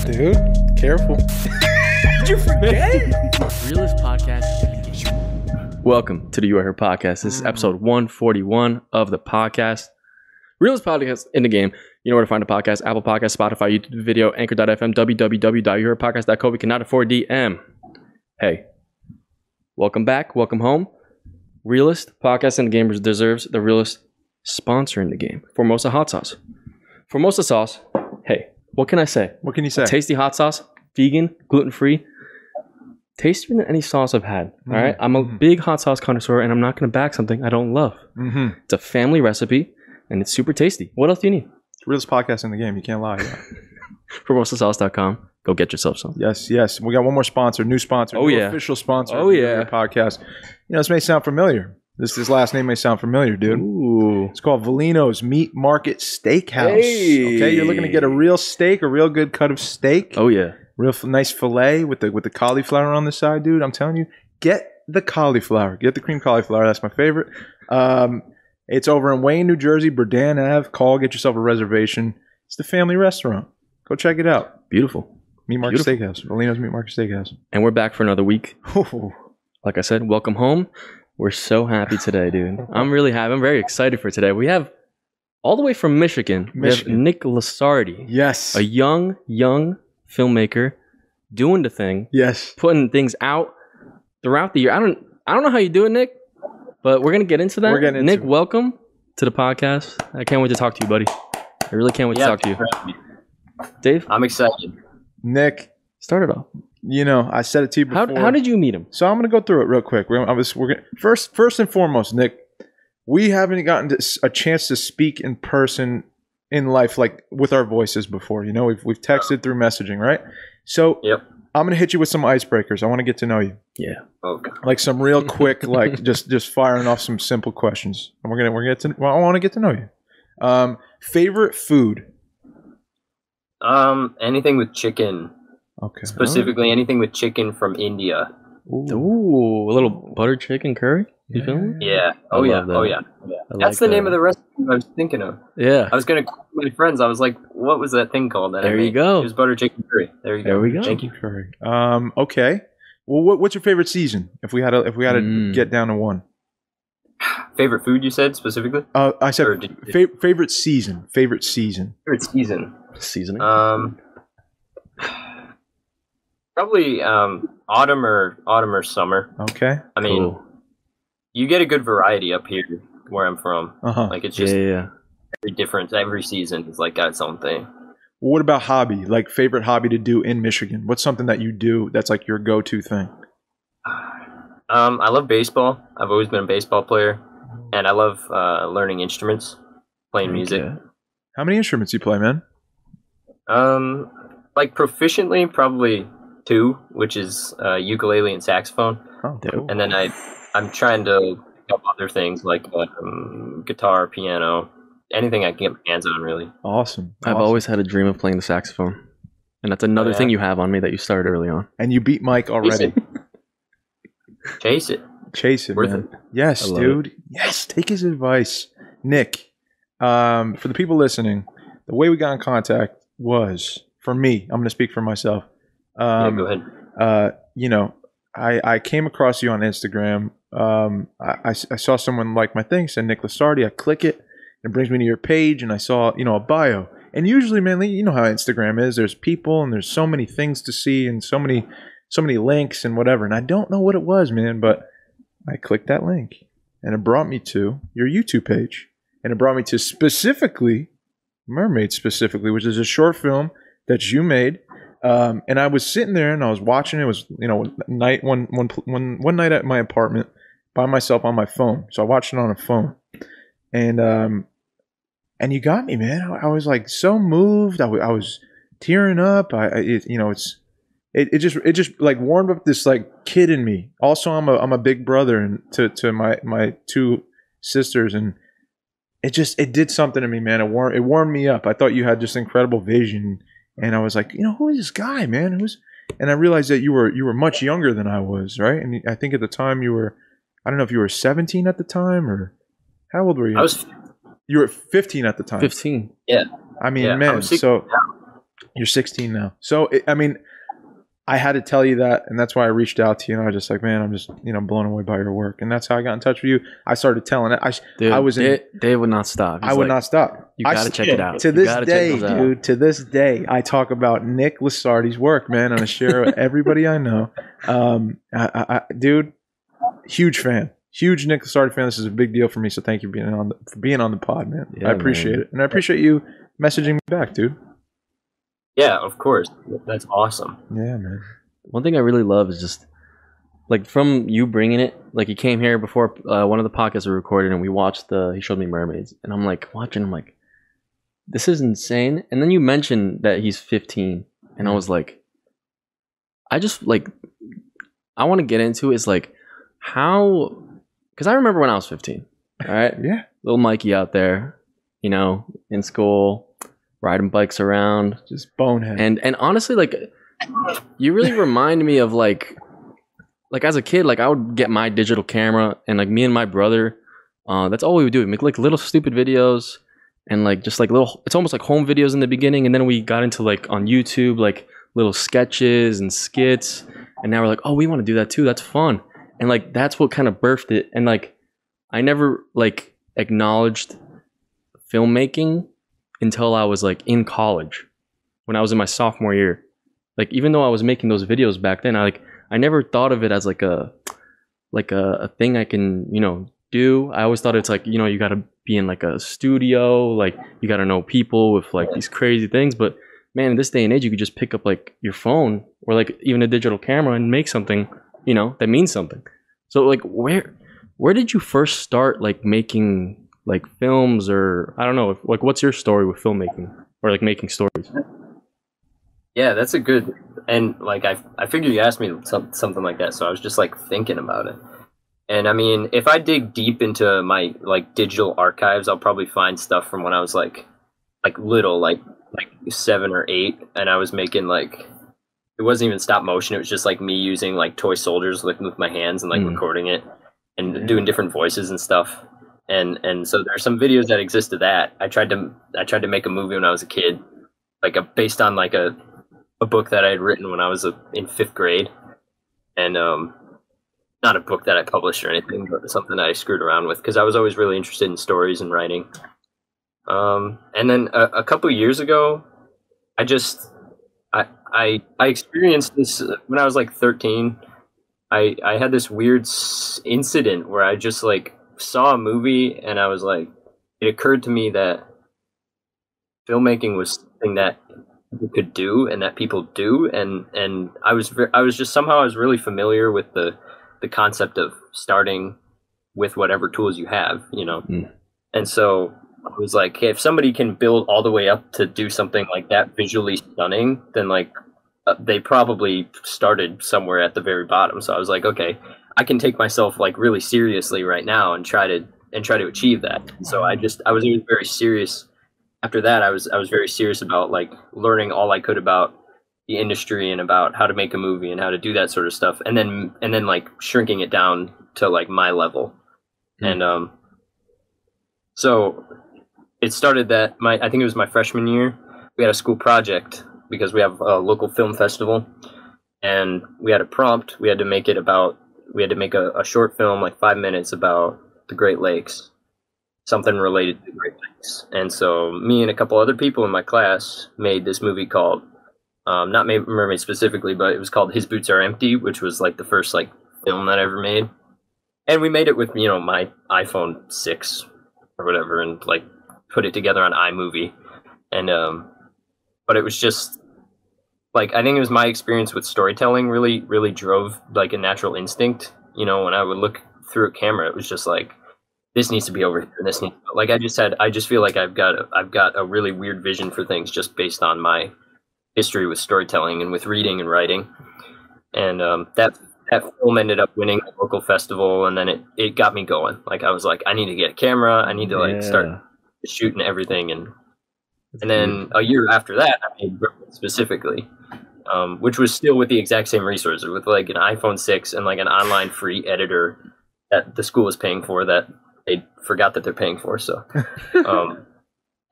dude. Careful. Did you forget? Realist Podcast. Welcome to the You Are Here podcast. This is episode 141 of the podcast. Realist Podcast in the game. You know where to find the podcast: Apple Podcasts, Spotify, YouTube video, Anchor.fm, www.youhearepodcast.co. We cannot afford DM. Hey, welcome back. Welcome home. Realist Podcast in the game deserves the realest sponsor in the game. Formosa Hot Sauce. Formosa Sauce. Hey, what can I say? What can you say? Tasty hot sauce, vegan, gluten-free. Tastier than any sauce I've had. All right. I'm a big hot sauce connoisseur, and I'm not going to back something I don't love. It's a family recipe, and it's super tasty. What else do you need? Realest podcast in the game. You can't lie. Formosasauce.com. Go get yourself some. Yes. We got one more sponsor, new sponsor. Oh, new yeah. Official sponsor. Oh, of the yeah. Podcast. You know, this may sound familiar. This last name may sound familiar, dude. Ooh. It's called Valino's Meat Market Steakhouse. Hey. Okay, you're looking to get a real steak, a real good cut of steak. Oh, yeah. Real nice fillet with the cauliflower on the side, dude. I'm telling you, get the cauliflower. Get the cream cauliflower. That's my favorite. It's over in Wayne, New Jersey, Berdan Ave. Call, get yourself a reservation. It's the family restaurant. Go check it out. Beautiful. Meat Market Steakhouse. Valino's Meat Market Steakhouse. And we're back for another week. Ooh. Like I said, welcome home. We're so happy today, dude. I'm really happy. I'm very excited for today. We have, all the way from Michigan, we have Nick Lasardi. Yes. A young filmmaker doing the thing. Yes. Putting things out throughout the year. I don't know how you do it, Nick, but we're gonna get into that. We're getting into Nick, it. welcome to the podcast. I can't wait to talk to you, buddy. I really can't wait to talk to you. Dave, I'm excited. Nick, start it off. you know, I said it to you before. How did you meet him? So I'm going to go through it real quick. First and foremost, Nick, we haven't gotten a chance to speak in person in life, like with our voices before. You know, we've texted through messaging, right? So Yep. I'm going to hit you with some icebreakers. I want to get to know you. Yeah. Okay. Like some real quick, like just firing off some simple questions. And I want to get to know you. Favorite food? Anything with chicken. Okay. Specifically, anything with chicken from India. Ooh, a little butter chicken curry. You feel me? Yeah. I Oh yeah. love that. Oh yeah. I That's like the name that. of the recipe I was thinking of. Yeah. I was gonna call my friends. I was like, "What was that thing called?" That I There you made? go. It was butter chicken curry. There you go. There we go. Thank you. Curry. Okay. Well, what's your favorite season? If we had to get down to one. Favorite food you said specifically? I said Or did- favorite season. Favorite season. Favorite season. Seasoning. Probably autumn or summer. Okay. I mean, Cool. you get a good variety up here where I'm from. Uh-huh. Like it's just Yeah. very different. Every season is like got its own thing. Well, what about hobby? Like favorite hobby to do in Michigan? What's something that you do that's like your go-to thing? I love baseball. I've always been a baseball player, and I love learning instruments, playing music. Yeah. How many instruments you play, man? Like proficiently, probably 2, which is ukulele and saxophone, Oh, Dope. cool. and then I'm trying to pick up other things like guitar, piano, anything I can get my hands on. Really, Awesome. I've always had a dream of playing the saxophone. And that's another yeah? thing you have on me that you started early on. And you beat Mike already. chase it. Chase it, Worth man. Yes, I love dude. Yes, take his advice. Nick, for the people listening, the way we got in contact was, for me, I'm going to speak for myself. Yeah, go ahead. You know, I came across you on Instagram. I saw someone like my thing, said Nick Lasardi. I click it. It brings me to your page, and I saw, a bio. And usually, man, you know how Instagram is. There's people, and there's so many things to see, and so many links and whatever. And I don't know what it was, man, but I clicked that link, and it brought me to your YouTube page, and it brought me to specifically Mermaid, which is a short film that you made. And I was sitting there and I was watching. It was one night at my apartment by myself on my phone. So I watched it on a phone, and you got me, man. I was like so moved. I was tearing up. It just like warmed up this like kid in me. Also, I'm a big brother and to my 2 sisters, and it did something to me, man. It warmed me up. I thought you had just incredible vision. And I was like, who is this guy, man? And I realized that you were much younger than I was, right? And I think at the time I don't know if you were 17 at the time, or how old were you? I was You were 15 at the time. 15. Yeah. I mean, Yeah, man. I'm 16 So now. You're 16 now. So, I mean, I had to tell you that, and that's why I reached out to you. And I was just like, man, I'm just, blown away by your work. And that's how I got in touch with you. I started telling it. Dude, I was in. Dave would not stop. I would not stop. You got to check it out. To this day, dude, to this day, I talk about Nick Lasardi's work, man, and I share it with everybody I know. Dude, huge fan. Huge Nick Lasardi fan. This is a big deal for me, so thank you for being on the pod, man. Yeah, I appreciate it. And I appreciate you messaging me back, dude. Yeah, of course. That's awesome. Yeah, man. One thing I really love is just like from you bringing it. Like, you came here before one of the podcasts we recorded, and we watched he showed me mermaids, and I'm like watching. I'm like, this is insane. And then you mentioned that he's 15, and I was like, I just like, I want to get into is like how, because I remember when I was 15. All right, yeah, little Mikey out there, in school, riding bikes around, just bonehead. And honestly, like, you really remind me of like as a kid, like I would get my digital camera, and like me and my brother, that's all we would do. We'd make like little stupid videos, and like just like little, it's almost like home videos in the beginning, and then we got into like on YouTube like little sketches and skits, and now we're like, oh, we want to do that too. That's fun. And like that's what kind of birthed it. And like I never like acknowledged filmmaking until I was like in college, when I was in my sophomore year. Like, even though I was making those videos back then, I never thought of it as like a thing I can, do. I always thought it's like, you got to be in like a studio, like you got to know people with like these crazy things. But man, in this day and age, you could just pick up like your phone or like even a digital camera and make something, that means something. So like, where did you first start like making like films, or I don't know, like what's your story with filmmaking or like making stories? Yeah, that's a good, and like I figured you asked me something like that, so I was just like thinking about it. And I mean, if I dig deep into my like digital archives, I'll probably find stuff from when I was like little, like 7 or 8, and I was making like, it wasn't even stop motion, it was just like me using like toy soldiers with my hands and like recording it and doing different voices and stuff. And so there's some videos that exist of that. I tried to make a movie when I was a kid, like based on like a book that I had written when I was in 5th grade, and not a book that I published or anything, but something that I screwed around with because I was always really interested in stories and writing. And then a couple of years ago, I experienced this when I was like 13. I had this weird incident where I just like saw a movie, and I was like, it occurred to me that filmmaking was something that people could do and that people do, and I was just somehow I was really familiar with the concept of starting with whatever tools you have, and so I was like, hey, if somebody can build all the way up to do something like that visually stunning, then like they probably started somewhere at the very bottom. So I was like, okay, I can take myself like really seriously right now and try to achieve that. And so I was very serious. After that, I was very serious about like learning all I could about the industry and about how to make a movie and how to do that sort of stuff. And then like shrinking it down to like my level. And so it started that I think it was my freshman year. We had a school project because we have a local film festival, and we had a prompt. We had to make a short film, like 5 minutes, about the Great Lakes, something related to the Great Lakes. And so me and a couple other people in my class made this movie called, not Mermaid specifically, but it was called His Boots Are Empty, which was like the first like film that I ever made. And we made it with, my iPhone 6 or whatever, and like put it together on iMovie. And, but it was just like, I think it was my experience with storytelling really, really drove like a natural instinct. When I would look through a camera, it was just like, this needs to be over here. And this needs, like, I just feel like I've got a really weird vision for things just based on my history with storytelling and with reading and writing. And, that film ended up winning a local festival, and then it got me going. Like, I was like, I need to get a camera. I need to like start shooting everything. And then a year after that, I made Brooklyn specifically, which was still with the exact same resources, with like an iPhone 6 and like an online free editor that the school was paying for that they forgot that they're paying for. So,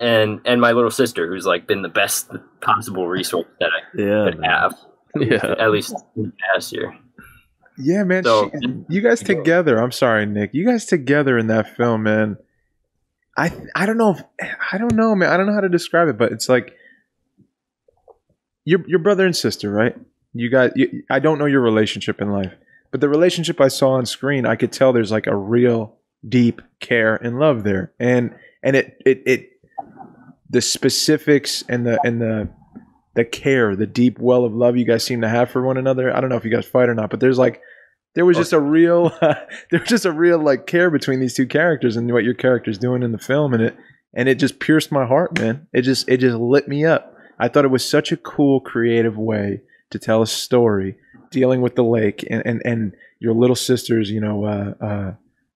and my little sister, who's like been the best possible resource that I could have. Yeah. At least in the past year. Yeah, man. So- You guys together. I'm sorry, Nick. You guys together in that film, man. I don't know, man. I don't know how to describe it, but it's like your brother and sister, right? You guys. I don't know your relationship in life, but the relationship I saw on screen, I could tell there's like a real deep care and love there, and it the specifics and the care, the deep well of love you guys seem to have for one another. I don't know if you guys fight or not, but there was just a real like care between these two characters and what your character's doing in the film, and it just pierced my heart, man. It just lit me up. I thought it was such a cool, creative way to tell a story dealing with the lake and your little sister's,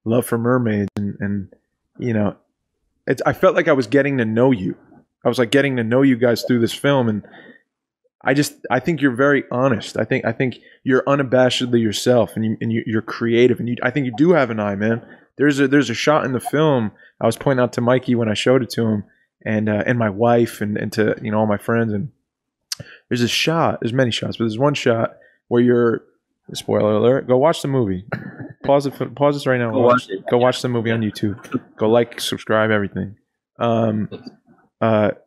love for mermaids and I felt like I was getting to know you. I was like getting to know you guys through this film, and I think you're very honest. I think you're unabashedly yourself, and you're creative, and I think you do have an eye, man. There's a shot in the film I was pointing out to Mikey when I showed it to him, and my wife, and to all my friends, and there's a shot. There's many shots, but there's one shot where you're. Spoiler alert! Go watch the movie. Pause this right now. Go watch the movie on YouTube. Go like, subscribe, everything. But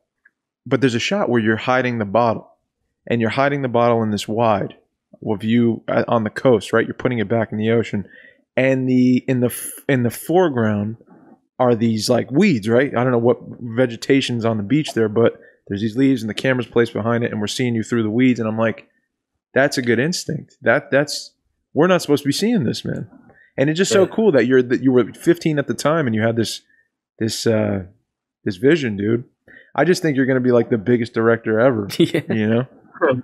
there's a shot where you're hiding the bottle. And you're hiding the bottle in this wide view on the coast, right? You're putting it back in the ocean, and in the foreground are these like weeds, right? I don't know what vegetation's on the beach there, but there's these leaves, and the camera's placed behind it, and we're seeing you through the weeds. And I'm like, that's a good instinct. That's we're not supposed to be seeing this, man. And it's just so cool that you were 15 at the time, and you had this vision, dude. I just think you're going to be like the biggest director ever. Yeah.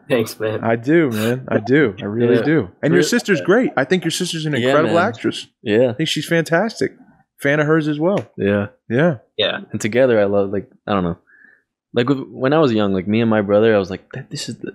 Thanks, man. I do, man. I do. I really do. And your sister's great. I think your sister's an incredible actress. Yeah. I think she's fantastic. Fan of hers as well. Yeah. Yeah. Yeah. And together, I love, like, I don't know. Like, when I was young, like, me and my brother, I was like, this is the,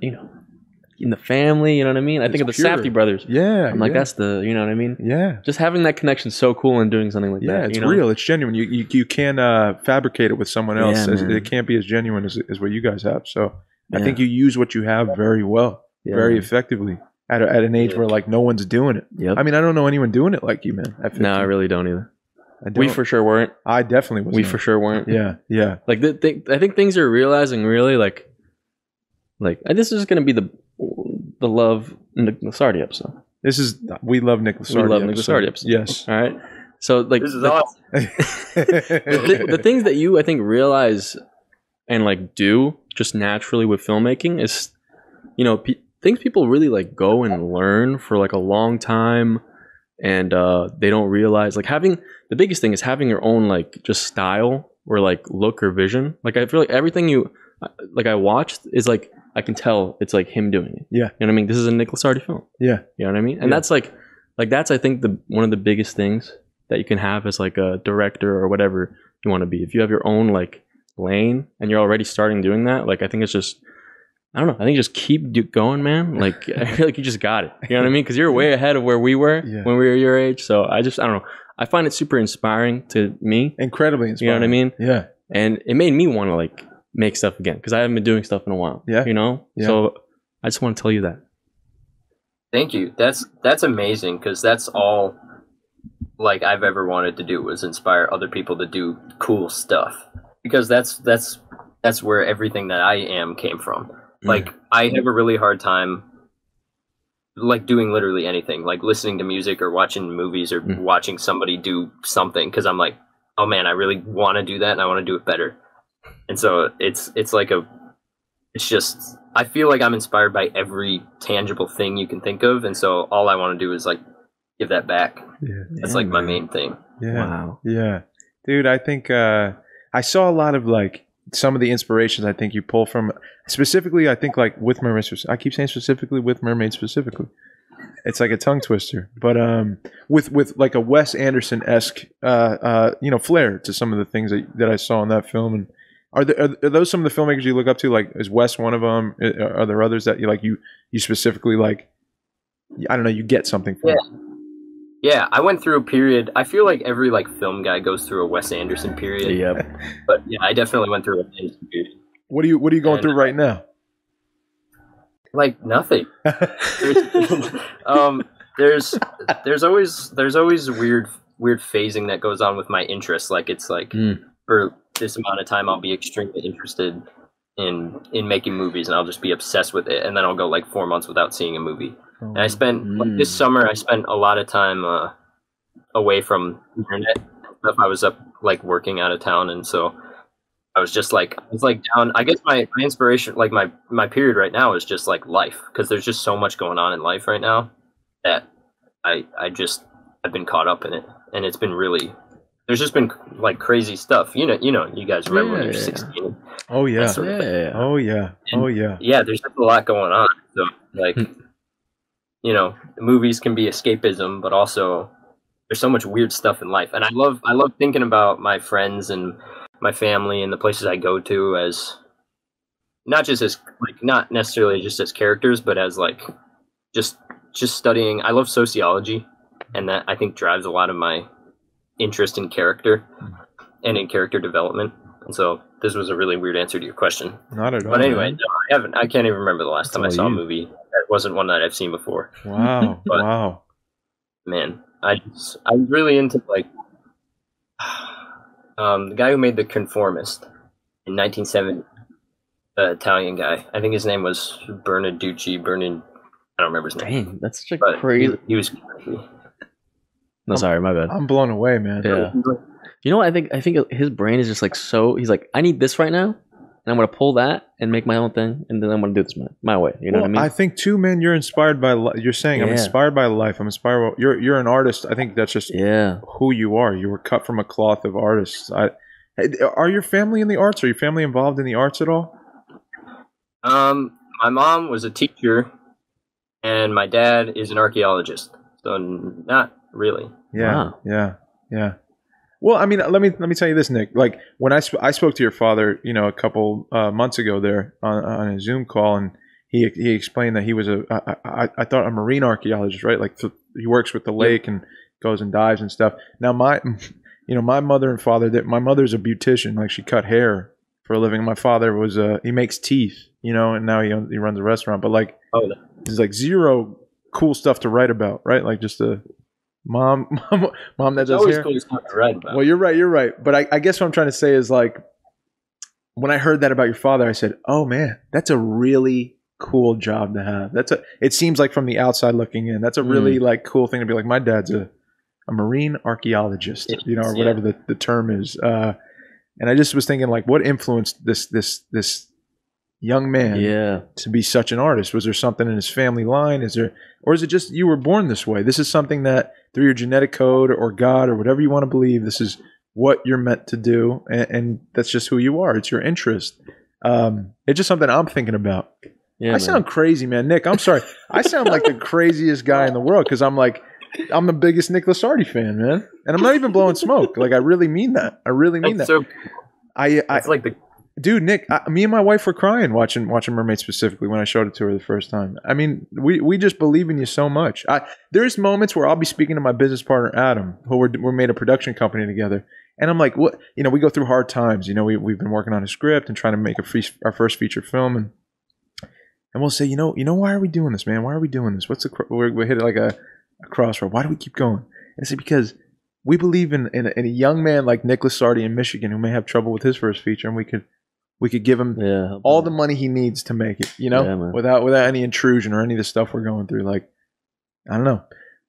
in the family, you know what I mean? I think of the Safdie brothers. Yeah. I'm like, that's the, you know what I mean? Yeah. Just having that connection is so cool, and doing something like that. Yeah, it's real. It's genuine. You can't fabricate it with someone else. Yeah, It can't be as genuine as what you guys have. So I think you use what you have very well, very effectively at an age where like no one's doing it. Yep. I mean, I don't know anyone doing it like you, man. No, I really don't either. don't. We for sure weren't. I definitely was. We for sure weren't. Yeah, yeah. Like I think things are realizing really like this is going to be the love in the Sardi episode. We love Nick Lasardi. We love Nick Lasardi episode. Yes. All right. So like This is awesome. the things that you I think realize and like do just naturally with filmmaking is things people really like go and learn for like a long time, and they don't realize like the biggest thing is having your own like just style or like look or vision. Like I feel like everything I watched is like I can tell it's like him doing it. Yeah. You know what I mean? This is a Nick Lasardi film. Yeah. You know what I mean? And that's like that's I think one of the biggest things that you can have as like a director or whatever you want to be. If you have your own like lane and you're already starting doing that, like I think it's just I don't know. I think just keep going, man. Like I feel like you just got it. You know what I mean? Because you're way ahead of where we were when we were your age. So I don't know. I find it super inspiring to me. Incredibly inspiring. You know what I mean? Yeah. And it made me want to like make stuff again because I haven't been doing stuff in a while. Yeah. Yeah. So I just want to tell you that. Thank you. That's amazing, because that's all like I've ever wanted to do was inspire other people to do cool stuff, because that's where everything that I am came from. Like I have a really hard time like doing literally anything, like listening to music or watching movies or watching somebody do something, because I'm like, oh man, I really want to do that and I want to do it better. And so it's just I feel like I'm inspired by every tangible thing you can think of, and so all I want to do is like give that back. That's like my main thing. Wow. Yeah, dude, I think I saw a lot of like some of the inspirations I think you pull from, specifically I think like with mermaids. I keep saying specifically with mermaids specifically. It's like a tongue twister, but with like a Wes Anderson-esque flair to some of the things that I saw in that film. And are those some of the filmmakers you look up to? Like, is Wes one of them? Are there others that you specifically like? I don't know. You get something from. Yeah, I went through a period. I feel like every like film guy goes through a Wes Anderson period. Yep. But yeah, I definitely went through a Wes Anderson period. What are you going through right now? Like nothing. There's always weird phasing that goes on with my interests. Like it's like for this amount of time I'll be extremely interested in making movies and I'll just be obsessed with it, and then I'll go like 4 months without seeing a movie. And I spent like, this summer I spent a lot of time away from internet stuff. I was up like working out of town, and so I was down. I guess my inspiration, like my period right now is just like life, because there's just so much going on in life right now that I've been caught up in it, and it's been really, there's just been like crazy stuff. You guys remember when you're 16? Oh yeah. Sort of Oh yeah. Oh yeah. Yeah, there's just a lot going on. So like, the movies can be escapism, but also there's so much weird stuff in life, and I love thinking about my friends and my family and the places I go to as not necessarily just as characters, but as like just studying. I love sociology, and that I think drives a lot of my interest in character and in character development. And so this was a really weird answer to your question. Not at all. But anyway, no, I can't even remember the last time I saw a movie that wasn't one that I've seen before. Wow. But, wow. Man, I was really into like the guy who made The Conformist in 1970, the Italian guy. I think his name was Bernaducci. I don't remember his name. Dang, that's such a crazy. He was crazy. No, sorry, my bad. I'm blown away, man. Yeah. You know what? I think his brain is just like so. He's like, I need this right now, and I'm gonna pull that and make my own thing, and then I'm gonna do this my way. You know what I mean? I think too, man. You're inspired by. You're saying I'm inspired by life. I'm inspired. You're an artist. I think that's just who you are. You were cut from a cloth of artists. Are your family in the arts? Are your family involved in the arts at all? My mom was a teacher, and my dad is an archaeologist. So not really. Yeah. Wow. Yeah. Well, I mean, let me tell you this, Nick. Like when I spoke to your father, a couple months ago there on a Zoom call, and he explained that he was I thought a marine archaeologist, right? Like he works with the lake and goes and dives and stuff. Now my mother and father, my mother's a beautician, like she cut hair for a living. My father was he makes teeth, and now he runs a restaurant. But like, there's like zero cool stuff to write about, right? Like just a mom that does hair. Cool stuff to write about. Well, you're right. But I guess what I'm trying to say is like, when I heard that about your father, I said, "Oh man, that's a really cool job to have." It seems like from the outside looking in, that's a really like cool thing to be like. My dad's a marine archaeologist, or whatever the term is. And I just was thinking, like, what influenced this young man to be such an artist? Was there something in his family line? Or is it just you were born this way? This is something that through your genetic code or God or whatever you want to believe, this is what you're meant to do, and that's just who you are. It's your interest. It's just something I'm thinking about. Yeah, I sound crazy, man. Nick, I'm sorry. I sound like the craziest guy in the world because I'm the biggest Nick Lasardi fan, man. And I'm not even blowing smoke. Like, I really mean that. I really mean that. So, dude, Nick, me and my wife were crying watching Mermaid specifically when I showed it to her the first time. I mean, we just believe in you so much. There's moments where I'll be speaking to my business partner, Adam, who we're made a production company together. And I'm like, what? We go through hard times. We've been working on a script and trying to make our first feature film. And we'll say, why are we doing this, man? Why are we doing this? We hit it like a crossroad. Why do we keep going? And I say, because we believe in a young man like Nick Lasardi in Michigan who may have trouble with his first feature, and we could give him all the money he needs to make it, without any intrusion or any of the stuff we're going through. Like, I don't know.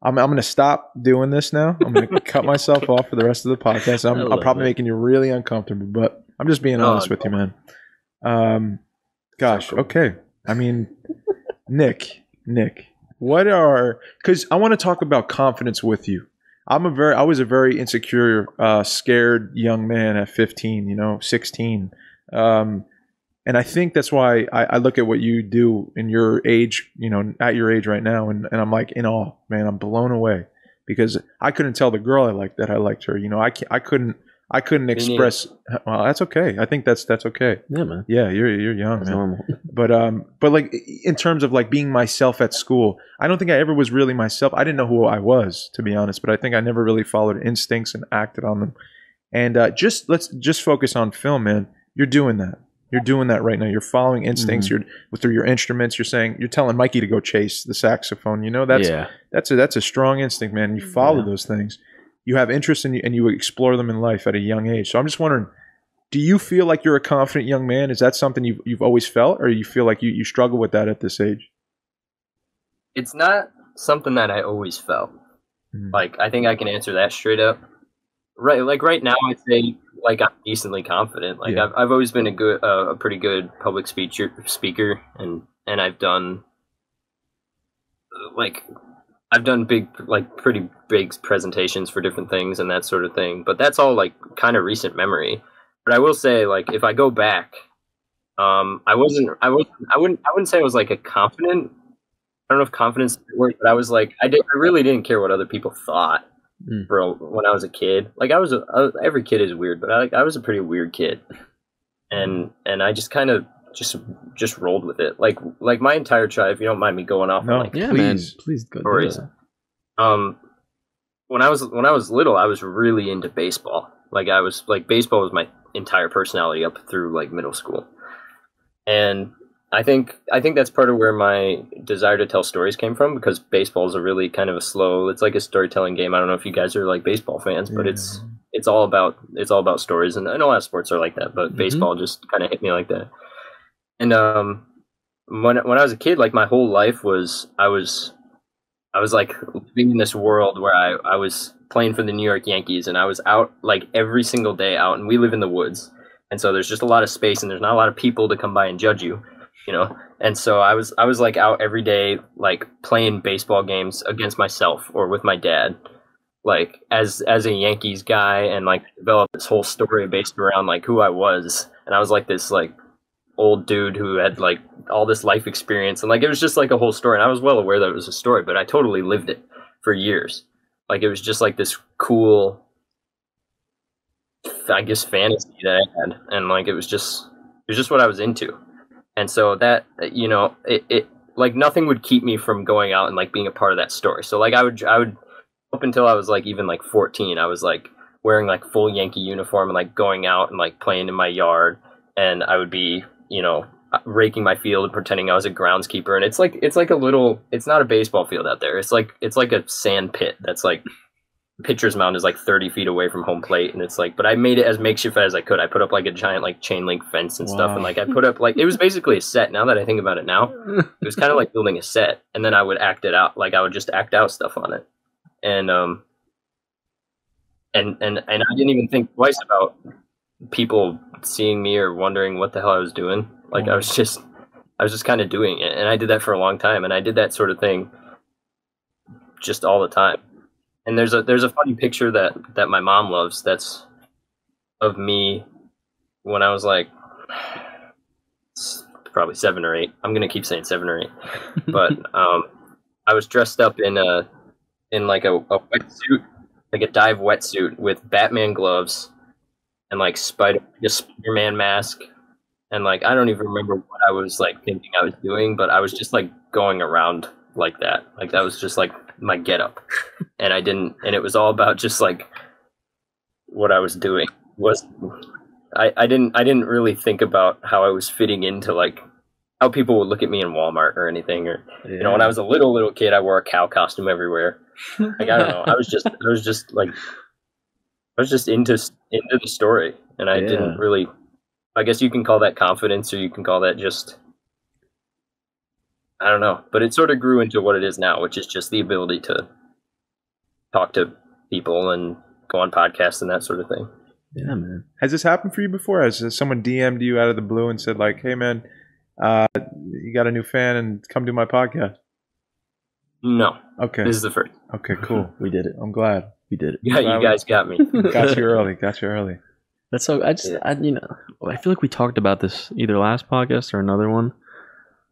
I'm going to stop doing this now. I'm going to cut myself off for the rest of the podcast. I'm probably making you really uncomfortable, but I'm just being honest with you, man. Gosh, okay. I mean, Nick, because I want to talk about confidence with you. I was a very insecure, scared young man at 15, 16. And I think that's why I look at what you do in your age, at your age right now. And I'm like in awe, man. I'm blown away because I couldn't tell the girl I liked her. I I couldn't express. Well, that's okay. I think that's okay. Yeah, man. Yeah, you're young, That's man. normal. But like in terms of like being myself at school, I don't think I ever was really myself. I didn't know who I was, to be honest. But I think I never really followed instincts and acted on them. And let's just focus on film, man. You're doing that. You're doing that right now. You're following instincts. You're through your instruments. You're telling Mikey to go chase the saxophone. You know that's a strong instinct, man. You follow those things. You have interest in and you explore them in life at a young age. So I'm just wondering, do you feel like you're a confident young man? Is that something you've always felt, or you feel like you struggle with that at this age? It's not something that I always felt. Like, I think I can answer that straight up. Right, like right now, I'd say like I'm decently confident. Like I've always been a pretty good public speaker, and I've done pretty big presentations for different things and that sort of thing. But that's all like kind of recent memory. But I will say, like, if I go back, I wouldn't say I was like a confident. I don't know if confidence is the word, but I was like, I really didn't care what other people thought. When I was a kid, like every kid is weird, but I was a pretty weird kid, and I just kind of just rolled with it. Like my entire child, if you don't mind me going off. No, yeah, please go. Stories. When I was little, I was really into baseball. Baseball was my entire personality up through like middle school, and I think that's part of where my desire to tell stories came from, because baseball is a really kind of it's like a storytelling game. I don't know if you guys are like baseball fans, but it's all about stories, and I know a lot of sports are like that, but baseball just kind of hit me like that. And when I was a kid, like my whole life was I was like living in this world where I was playing for the New York Yankees, and I was out like every single day out, and we live in the woods, and so there's just a lot of space, and there's not a lot of people to come by and judge you. You know, and so I was like out every day, like playing baseball games against myself or with my dad, like as a Yankees guy, and like developed this whole story based around like who I was, and I was like this like old dude who had like all this life experience, and like it was just like a whole story, and I was well aware that it was a story, but I totally lived it for years. Like it was just like this cool, I guess, fantasy that I had, and like it was just what I was into. And so that, you know, it like nothing would keep me from going out and like being a part of that story. So like I would up until I was like even like 14, I was like wearing like full Yankee uniform and like going out and like playing in my yard, and I would be, you know, raking my field and pretending I was a groundskeeper. And it's not a baseball field out there. It's like a sand pit that's like, pitcher's mound is like 30 feet away from home plate, and it's like, but I made it as makeshift as I could. I put up like a giant like chain link fence and stuff, and like I put up like, it was basically a set. Now that I think about it now, it was kind of like building a set, and then I would act it out. Like I would just act out stuff on it, and I didn't even think twice about people seeing me or wondering what the hell I was doing. Like I was just kind of doing it, and I did that for a long time, and I did that sort of thing just all the time. And there's a funny picture that my mom loves that's of me when I was like probably 7 or 8. I'm gonna keep saying 7 or 8, but I was dressed up in like a wetsuit, like a dive wetsuit with Batman gloves and like Spider-Man mask, and like I don't even remember what I was like thinking I was doing, but I was just like going around like that. Like that was just like my getup, and it was all about just like what I was doing. I didn't really think about how I was fitting into like how people would look at me in Walmart or anything, or you know, when I was a little kid, I wore a cow costume everywhere. Like I don't know, I was just into the story, and I didn't really. I guess you can call that confidence, or you can call that just, I don't know, but it sort of grew into what it is now, which is just the ability to talk to people and go on podcasts and that sort of thing. Yeah, man. Has this happened for you before? Has someone DM'd you out of the blue and said like, "Hey, man, you got a new fan and come do my podcast"? No. Okay. This is the first. Okay, cool. We did it. I'm glad. We did it. Yeah, you guys got me. Got you early. That's so. I feel like we talked about this either last podcast or another one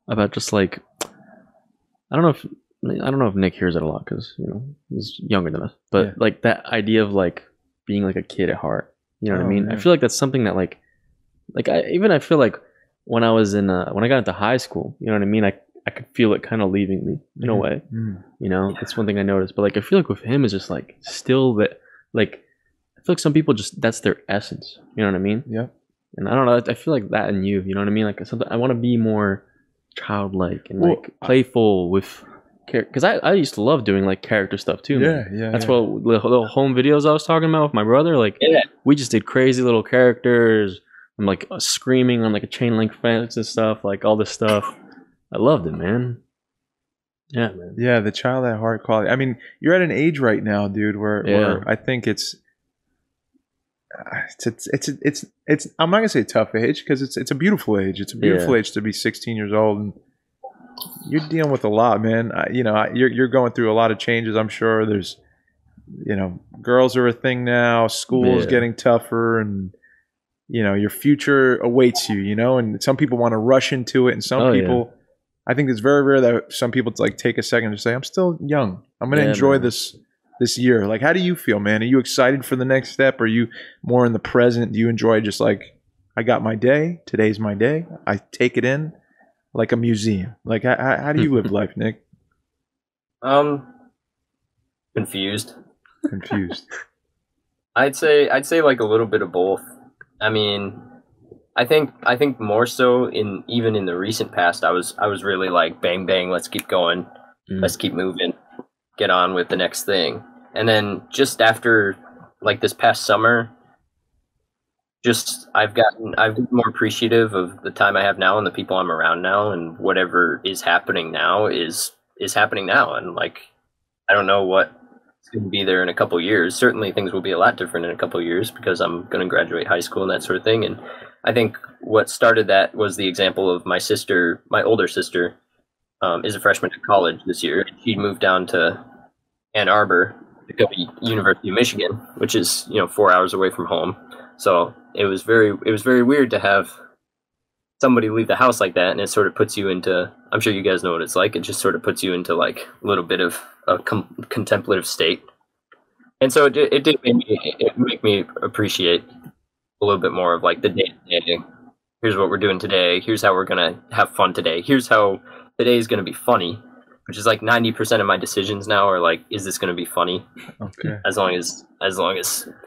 about just like, I don't know if Nick hears it a lot because, you know, he's younger than us, but like that idea of like being like a kid at heart, You know what I Oh, mean? yeah. I feel like that's something that I feel like when I was when I got into high school, you know what I mean? I could feel it kind of leaving me in a way. Mhm. You know, that's one thing I noticed. But like, I feel like with him is just like still that, like, I feel like some people just, that's their essence. You know what I mean? Yep. And I don't know. I feel like that in you. You know what I mean? Like something. I want to be more childlike and Well, like playful with, because I used to love doing like character stuff too. Yeah, Man. yeah. That's yeah. what the little home videos I was talking about with my brother. Like, Yeah. we just did crazy little characters. I'm like screaming on like a chain link fence and stuff. Like all this stuff. I loved it, man. Yeah, man. Yeah, the child at heart quality. I mean, you're at an age right now, dude, where I think it's I'm not gonna say tough age because it's a beautiful age. It's a beautiful age to be 16 years old, and you're dealing with a lot, man. You're going through a lot of changes. I'm sure there's, girls are a thing now. School is getting tougher, and your future awaits you. And some people want to rush into it, and some people. I think it's very rare that some people like take a second to say, "I'm still young. I'm going to enjoy this year." Like, how do you feel, man? Are you excited for the next step? Are you more in the present? Do you enjoy just like, I got my day. Today's my day. I take it in like a museum. Like, how do you live life, Nick? Confused. Confused. I'd say like a little bit of both. I mean, I think more so even in the recent past, I was really like bang bang, let's keep going, let's keep moving, get on with the next thing. And then just after like this past summer, I've been more appreciative of the time I have now and the people I'm around now, and whatever is happening now is happening now. And like, I don't know what's going to be there in a couple of years. Certainly things will be a lot different in a couple of years because I'm going to graduate high school and that sort of thing. And I think what started that was the example of my older sister, is a freshman at college this year. She moved down to Ann Arbor to go to University of Michigan, which is 4 hours away from home. So it was very weird to have somebody leave the house like that, and it sort of puts you into, I'm sure you guys know what it's like. It just sort of puts you into like a little bit of a contemplative state. And so it did make me appreciate a little bit more of like the day-to-day. Here's what we're doing today. Here's how we're going to have fun today. Here's how today is going to be funny, which is like 90% of my decisions now are like, is this going to be funny? Okay. As long as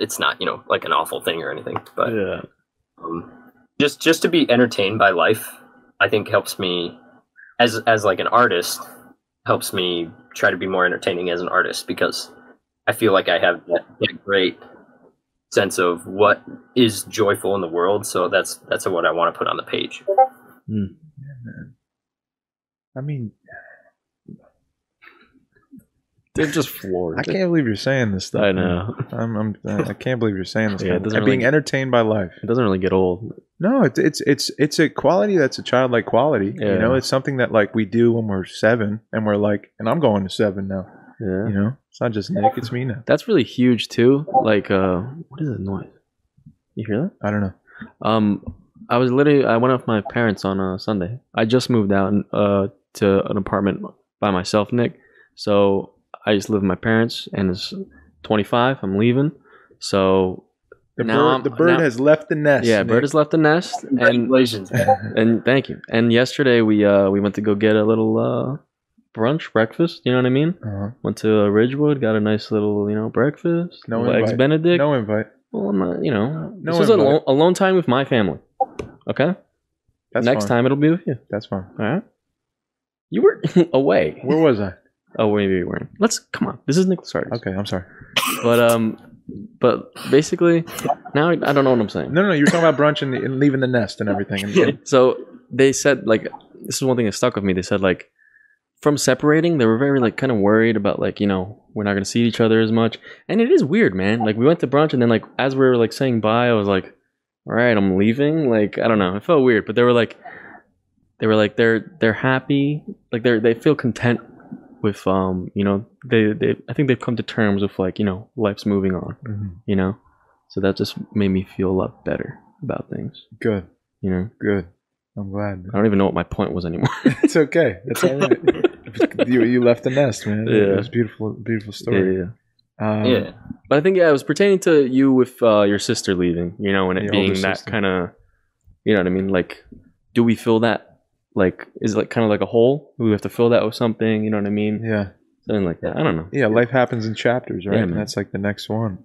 it's not, like an awful thing or anything. But just to be entertained by life, I think helps me as like an artist, helps me try to be more entertaining as an artist, because I feel like I have that great sense of what is joyful in the world. So that's what I want to put on the page. Yeah, man. I mean, they're just floored. I can't believe you're saying this stuff. I know. I can't believe you're saying this. Yeah, and being entertained by life. It doesn't really get old. No, it's a quality that's a childlike quality. Yeah. It's something that like we do when we're 7, and we're like, and I'm going to 7 now. Yeah. It's not just Nick, it's me now. That's really huge too. Like, what is that noise? You hear that? I don't know. I went out with my parents on Sunday. I just moved out to an apartment by myself, Nick. So I just live with my parents, and it's 25. I'm leaving. So the bird has left the nest. Yeah, Nick. bird has left the nest. Congratulations, man. And thank you. And yesterday we went to go get a little breakfast. You know what I mean? Uh-huh. Went to Ridgewood, got a nice little breakfast. No Eggs invite. Benedict. No invite. Well, I'm not. No This is invite. alone time with my family. Okay. That's Next fine. time it'll be with you. That's fine. All right. You were away. Where was I? Oh, maybe you weren't. Come on. This is Nick Sardis. Okay, I'm sorry. But basically, now I don't know what I'm saying. No, you were talking about brunch and leaving the nest and everything. And, So they said, like, this is one thing that stuck with me. They said, like, from separating, they were very, like, kind of worried about, like, we're not going to see each other as much. And it is weird, man. Like, we went to brunch, and then, like, as we were, like, saying bye, I was like, all right, I'm leaving. Like, I don't know. It felt weird. But they were like, they're happy. Like, they feel content with, I think they've come to terms with, like, life's moving on, mm-hmm. So that just made me feel a lot better about things. Good. Good. I'm glad. I don't even know what my point was anymore. It's okay. It's all right. you left the nest, man. Yeah. It was a beautiful story. Yeah. Yeah. But I think it was pertaining to you with your sister leaving, you know, and it The being older that sister. kind of, you know what I mean? Like, do we fill that? Like, is it like kind of like a hole? Do we have to fill that with something? You know what I mean? Yeah. Something like that. I don't know. Yeah, life happens in chapters, right? Yeah, And man. that's like the next one.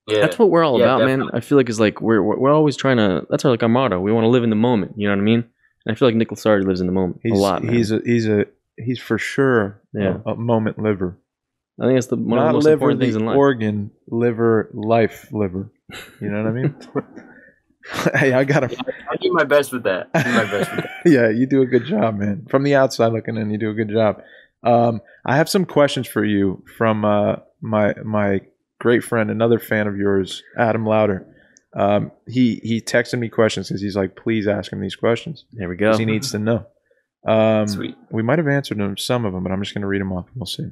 Yeah. That's what we're all Yeah, about, man. definitely. I feel like it's like we're always trying to. That's our motto. We want to live in the moment. You know what I mean? And I feel like Nick Lasardi lives in the moment a lot, man. He's for sure Yeah. a moment liver. I think it's one of the Not most liver, important things the in life. organ, liver, life, liver. You know what I mean? Hey, I gotta. I do my best with that. I do my best with that. Yeah, you do a good job, man. From the outside looking in, you do a good job. I have some questions for you from my great friend, another fan of yours, Adam Louder. He texted me questions because he's like, please ask him these questions There we go. because he needs to know. Sweet. We might have answered them, some of them, but I'm just going to read them off and we'll see.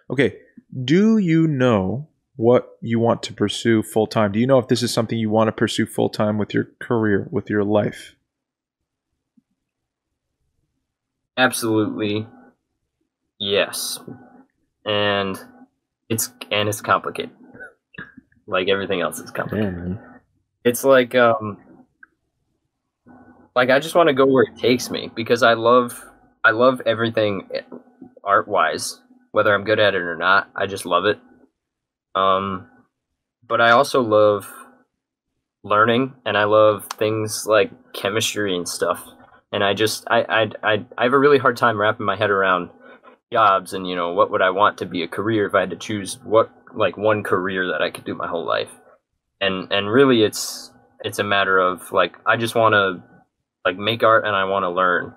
Okay. Do you know what you want to pursue full time? Do you know if this is something you want to pursue full time with your career, with your life? Absolutely. Yes. And it's complicated. Like everything else is complicated. Yeah, man. It's like I just want to go where it takes me because I love everything art wise, whether I'm good at it or not. I just love it. But I also love learning, and I love things like chemistry and stuff. And I have a really hard time wrapping my head around jobs and, you know, what would I want to be a career if I had to choose one career that I could do my whole life. And really it's a matter of like I just want to like make art and I want to learn.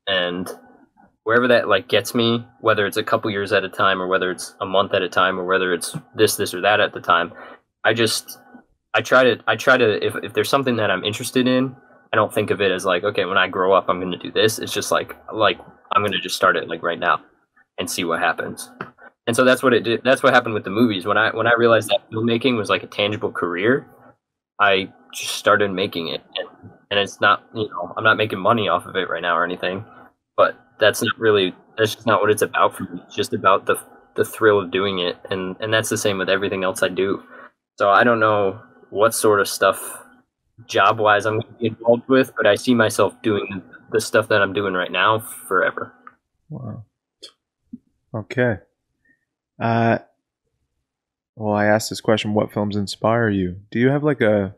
And wherever that like gets me, whether it's a couple years at a time or whether it's a month at a time or whether it's this or that at the time, I try to if there's something that I'm interested in, I don't think of it as like, okay, when I grow up I'm going to do this. It's just like I'm going to just start it like right now and see what happens. And so that's what it did. That's what happened with the movies. When I realized that filmmaking was like a tangible career, I just started making it. And it's not, you know, I'm not making money off of it right now or anything, but that's just not what it's about for me. It's just about the thrill of doing it. And that's the same with everything else I do. So I don't know what sort of stuff job wise I'm going to be involved with, but I see myself doing the stuff that I'm doing right now forever. Wow. Okay. Well, I asked this question, what films inspire you? Do you have like a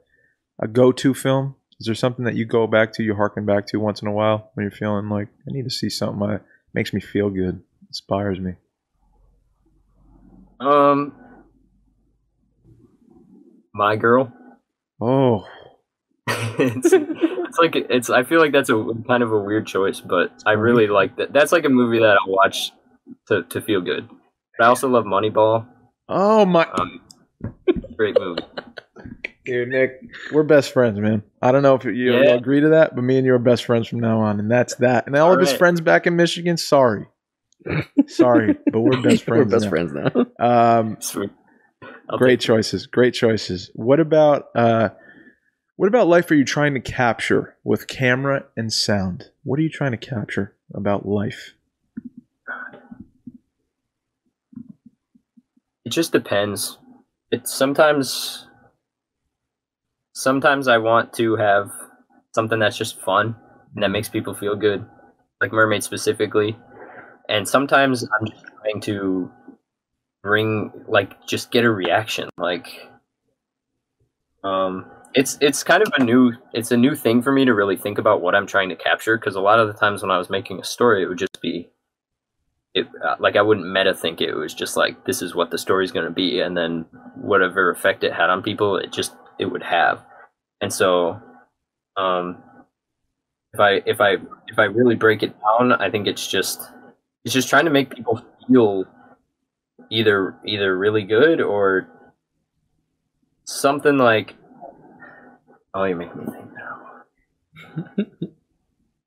go-to film? Is there something that you go back to, you harken back to once in a while when you're feeling like, I need to see something that makes me feel good, inspires me? My Girl. Oh. I feel like that's a kind of a weird choice, but I really like that. That's like a movie that I'll watch to feel good. But I also love Moneyball. Oh my. Great movie. Dude, Nick, we're best friends, man. I don't know if you'll agree to that, but me and you are best friends from now on, and that's that. And all of his friends back in Michigan, sorry, but we're best friends. We're best friends now. Sweet. Great choices. Great choices. What about life are you trying to capture with camera and sound? What are you trying to capture about life? It just depends. It's sometimes I want to have something that's just fun and that makes people feel good, like Mermaid specifically. And sometimes I'm just trying to just get a reaction. Like, it's kind of a new thing for me to really think about what I'm trying to capture. Because a lot of the times when I was making a story, it would just be, I wouldn't meta think it. It was just like, this is what the story's going to be, and then whatever effect it had on people, it would have. And so, if I really break it down, I think it's just trying to make people feel either really good or something like. Oh, you're making me think now.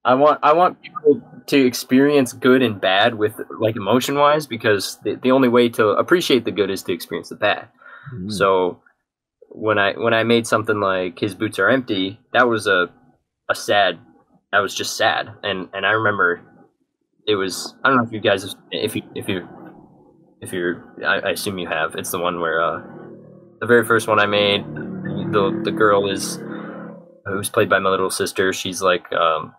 I want people to experience good and bad with like emotion wise, because the only way to appreciate the good is to experience the bad. Mm. So when I made something like His Boots Are Empty, that was that was just sad. And I remember it was, I don't know if you guys, if you If I assume you have. It's the one where the very first one I made. The girl who's played by my little sister. She's like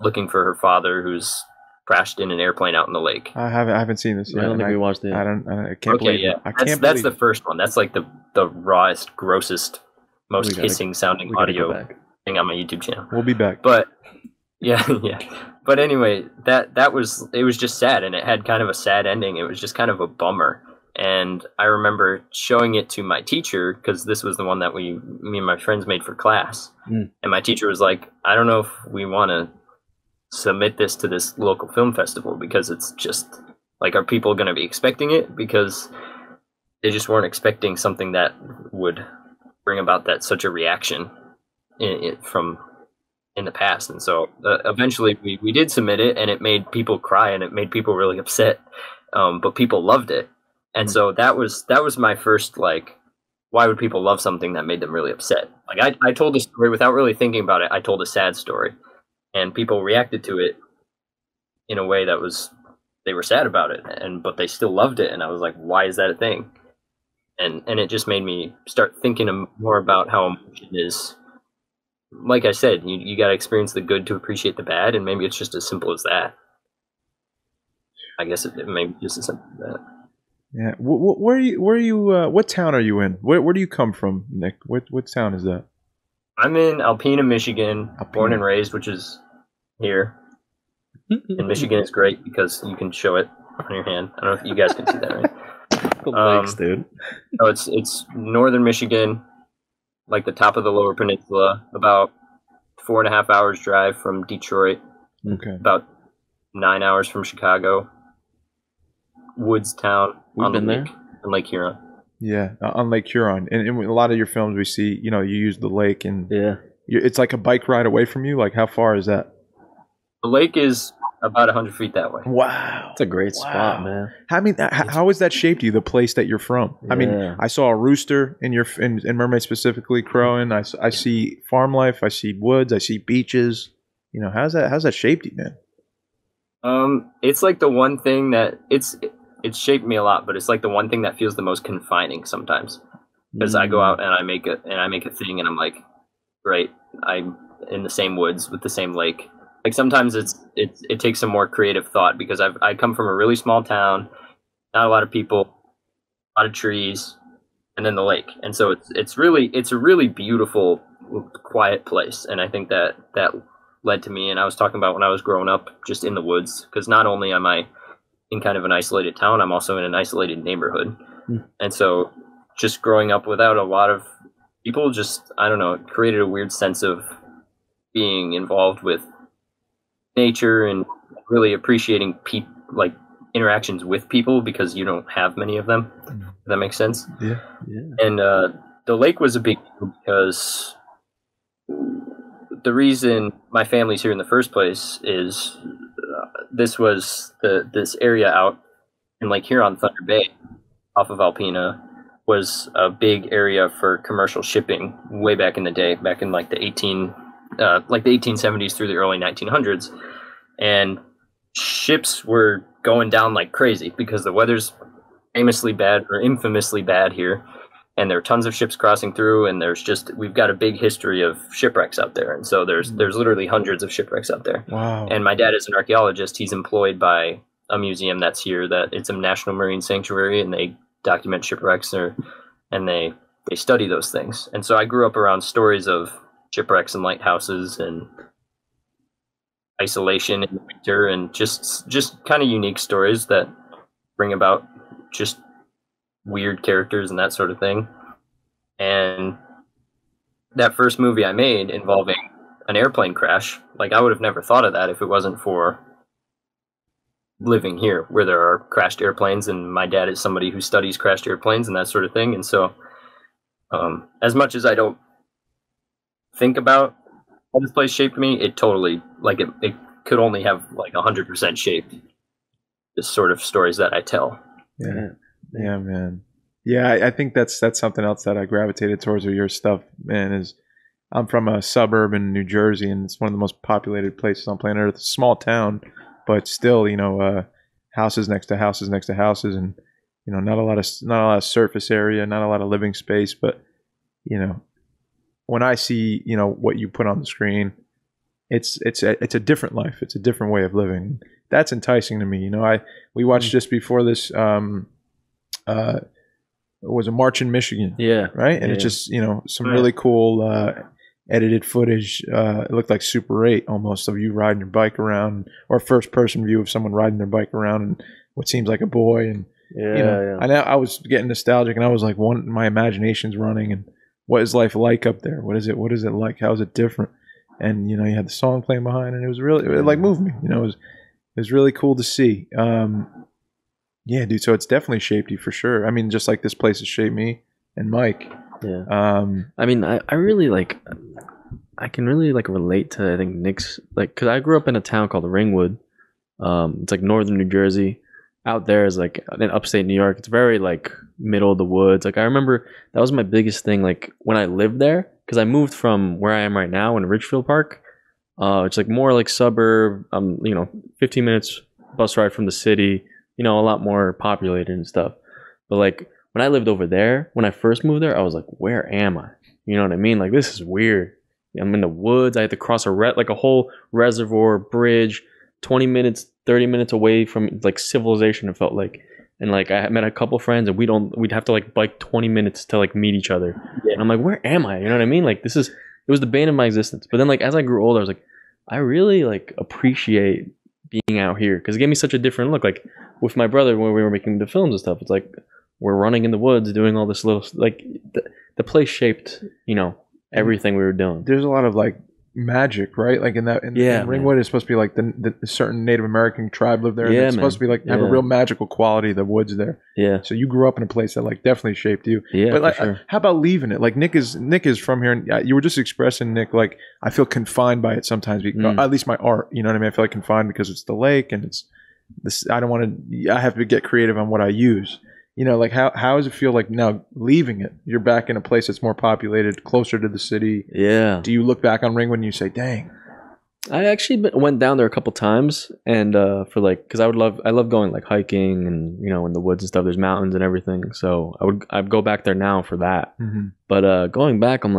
looking for her father, who's crashed in an airplane out in the lake. I haven't seen this yet. I don't think we watched it. I can't Okay, believe yeah. it. I can't That's believe the first one. That's like the rawest, grossest, most hissing sounding audio thing on my YouTube channel. We'll be back. But yeah. But anyway, it was just sad, and it had kind of a sad ending. It was just kind of a bummer. And I remember showing it to my teacher, because this was the one that me and my friends made for class. And my teacher was like, I don't know if we want to submit this to this local film festival, because it's just like, are people going to be expecting it? Because they just weren't expecting something that would bring about such a reaction from in the past. And so eventually we did submit it, and it made people cry, and it made people really upset. But people loved it. And so that was my first, like, why would people love something that made them really upset? Like, I told a story without really thinking about it. I told a sad story, and people reacted to it in a way that they were sad about it, but they still loved it. And I was like, why is that a thing? And it just made me start thinking more about how emotion is. Like I said, you got to experience the good to appreciate the bad, and maybe it's just as simple as that. I guess it may be just as simple as that. Yeah. What town are you in? Where do you come from, Nick? What town is that? I'm in Alpena, Michigan, born and raised, which is here. And Michigan is great because you can show it on your hand. I don't know if you guys can see that, right? The lakes, dude. No, it's northern Michigan, like the top of the Lower Peninsula, about 4.5 hours drive from Detroit. Okay. About 9 hours from Chicago. Woods town on the lake, on Lake Huron. Yeah, on Lake Huron. And in a lot of your films we see, you use the lake, and it's like a bike ride away from you. Like, how far is that? The lake is about 100 feet that way. Wow. It's a great spot, man. How has that shaped you, the place that you're from? Yeah. I mean, I saw a rooster in Mermaid specifically crowing. I see farm life. I see woods. I see beaches. How's that shaped you, man? It's like the one thing that it's shaped me a lot, but it's like the one thing that feels the most confining sometimes. Because I go out and I make a thing, and I'm like, great, I'm in the same woods with the same lake. Like, sometimes it takes some more creative thought, because I come from a really small town, not a lot of people, a lot of trees, and then the lake. And so it's a really beautiful, quiet place. And I think that led to me. And I was talking about when I was growing up, just in the woods, because not only am I in kind of an isolated town, I'm also in an isolated neighborhood. And so just growing up without a lot of people, just, I don't know, it created a weird sense of being involved with nature and really appreciating like interactions with people, because you don't have many of them. If that makes sense. Yeah. And the lake was a big deal, because the reason my family's here in the first place is this was this area out in Lake Huron, Thunder Bay, off of Alpena, was a big area for commercial shipping way back in the day, back in like the 1870s through the early 1900s. And ships were going down like crazy because the weather's infamously bad here. And there are tons of ships crossing through, and we've got a big history of shipwrecks out there. And so there's literally hundreds of shipwrecks out there. Wow. And my dad is an archaeologist. He's employed by a museum that's here, that it's a national marine sanctuary, and they document shipwrecks and they study those things. And so I grew up around stories of shipwrecks and lighthouses and isolation in the winter, and just kind of unique stories that bring about just weird characters and that sort of thing. And that first movie I made involving an airplane crash, like, I would have never thought of that if it wasn't for living here where there are crashed airplanes, and my dad is somebody who studies crashed airplanes and that sort of thing. And so as much as I don't think about how this place shaped me, it totally, like, it could only have like 100% shaped the sort of stories that I tell. Yeah, man. Yeah, I think that's something else that I gravitated towards with your stuff, man. Is I'm from a suburb in New Jersey, and it's one of the most populated places on planet Earth. It's a small town, but still, houses next to houses next to houses, and not a lot of surface area, not a lot of living space. But when I see what you put on the screen, it's a different life. It's a different way of living. That's enticing to me. We watched just before this. It was a march in Michigan. Yeah. Right. And it's just some really cool edited footage. It looked like Super 8 almost of you riding your bike around, or first person view of someone riding their bike around and what seems like a boy. And I was getting nostalgic, and I was like, my imagination's running, and what is life like up there? What is it like? How is it different? And you had the song playing behind, and it like moved me. It was really cool to see. Yeah, dude. So it's definitely shaped you for sure. I mean, just like this place has shaped me and Mike. Yeah. I mean, I really I can really relate to, I think, Nick's, because I grew up in a town called Ringwood. It's like northern New Jersey. Out there is in upstate New York. It's very middle of the woods. I remember that was my biggest thing. When I lived there, because I moved from where I am right now in Ridgefield Park. It's more suburb. 15 minutes bus ride from the city. A lot more populated and stuff. But when I lived over there, when I first moved there, I was like, where am I? You know what I mean? This is weird. I'm in the woods. I had to cross a whole reservoir, bridge, 20 minutes, 30 minutes away from civilization, it felt like. And I met a couple friends, and we'd have to bike 20 minutes to meet each other. Yeah. And I'm like, where am I? You know what I mean? It was the bane of my existence. But then as I grew older, I was like, I really appreciate being out here, because it gave me such a different look. With my brother, when we were making the films and stuff, it's we're running in the woods doing all this little the place shaped everything we were doing. There's a lot of magic, right? In Ringwood, it's supposed to be the certain Native American tribe lived there. Yeah, it's supposed to be have a real magical quality, the woods there. Yeah. So you grew up in a place that definitely shaped you. Yeah. But for sure. how about leaving it? Nick is from here, and you were just expressing, Nick, I feel confined by it sometimes. At least my art, you know what I mean? I feel confined because it's the lake, and it's this. I don't want to. I have to get creative on what I use. How does it feel now leaving it? You're back in a place that's more populated, closer to the city. Yeah. Do you look back on Ringwood and you say, dang? I actually went down there a couple times, and because I love going hiking and in the woods and stuff. There's mountains and everything, so I'd go back there now for that. Mm-hmm. But going back, I'm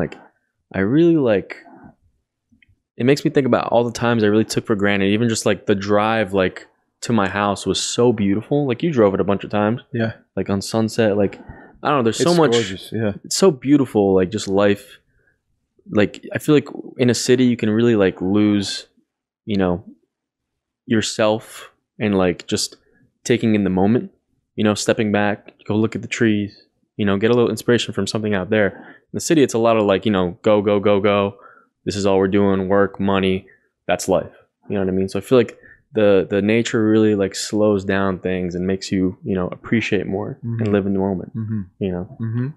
I really it makes me think about all the times I really took for granted. Even just the drive to my house was so beautiful. You drove it a bunch of times. Yeah. On Sunset. I don't know. There's so much. Gorgeous. Yeah. It's so beautiful. Just life. I feel in a city you can really lose, yourself, and just taking in the moment. Stepping back, go look at the trees. Get a little inspiration from something out there. In the city, it's a lot of go, go, go, go. This is all we're doing. Work, money. That's life. You know what I mean? So I feel the nature really slows down things and makes you appreciate more mm-hmm. and live in the moment. Mm-hmm. Mm-hmm.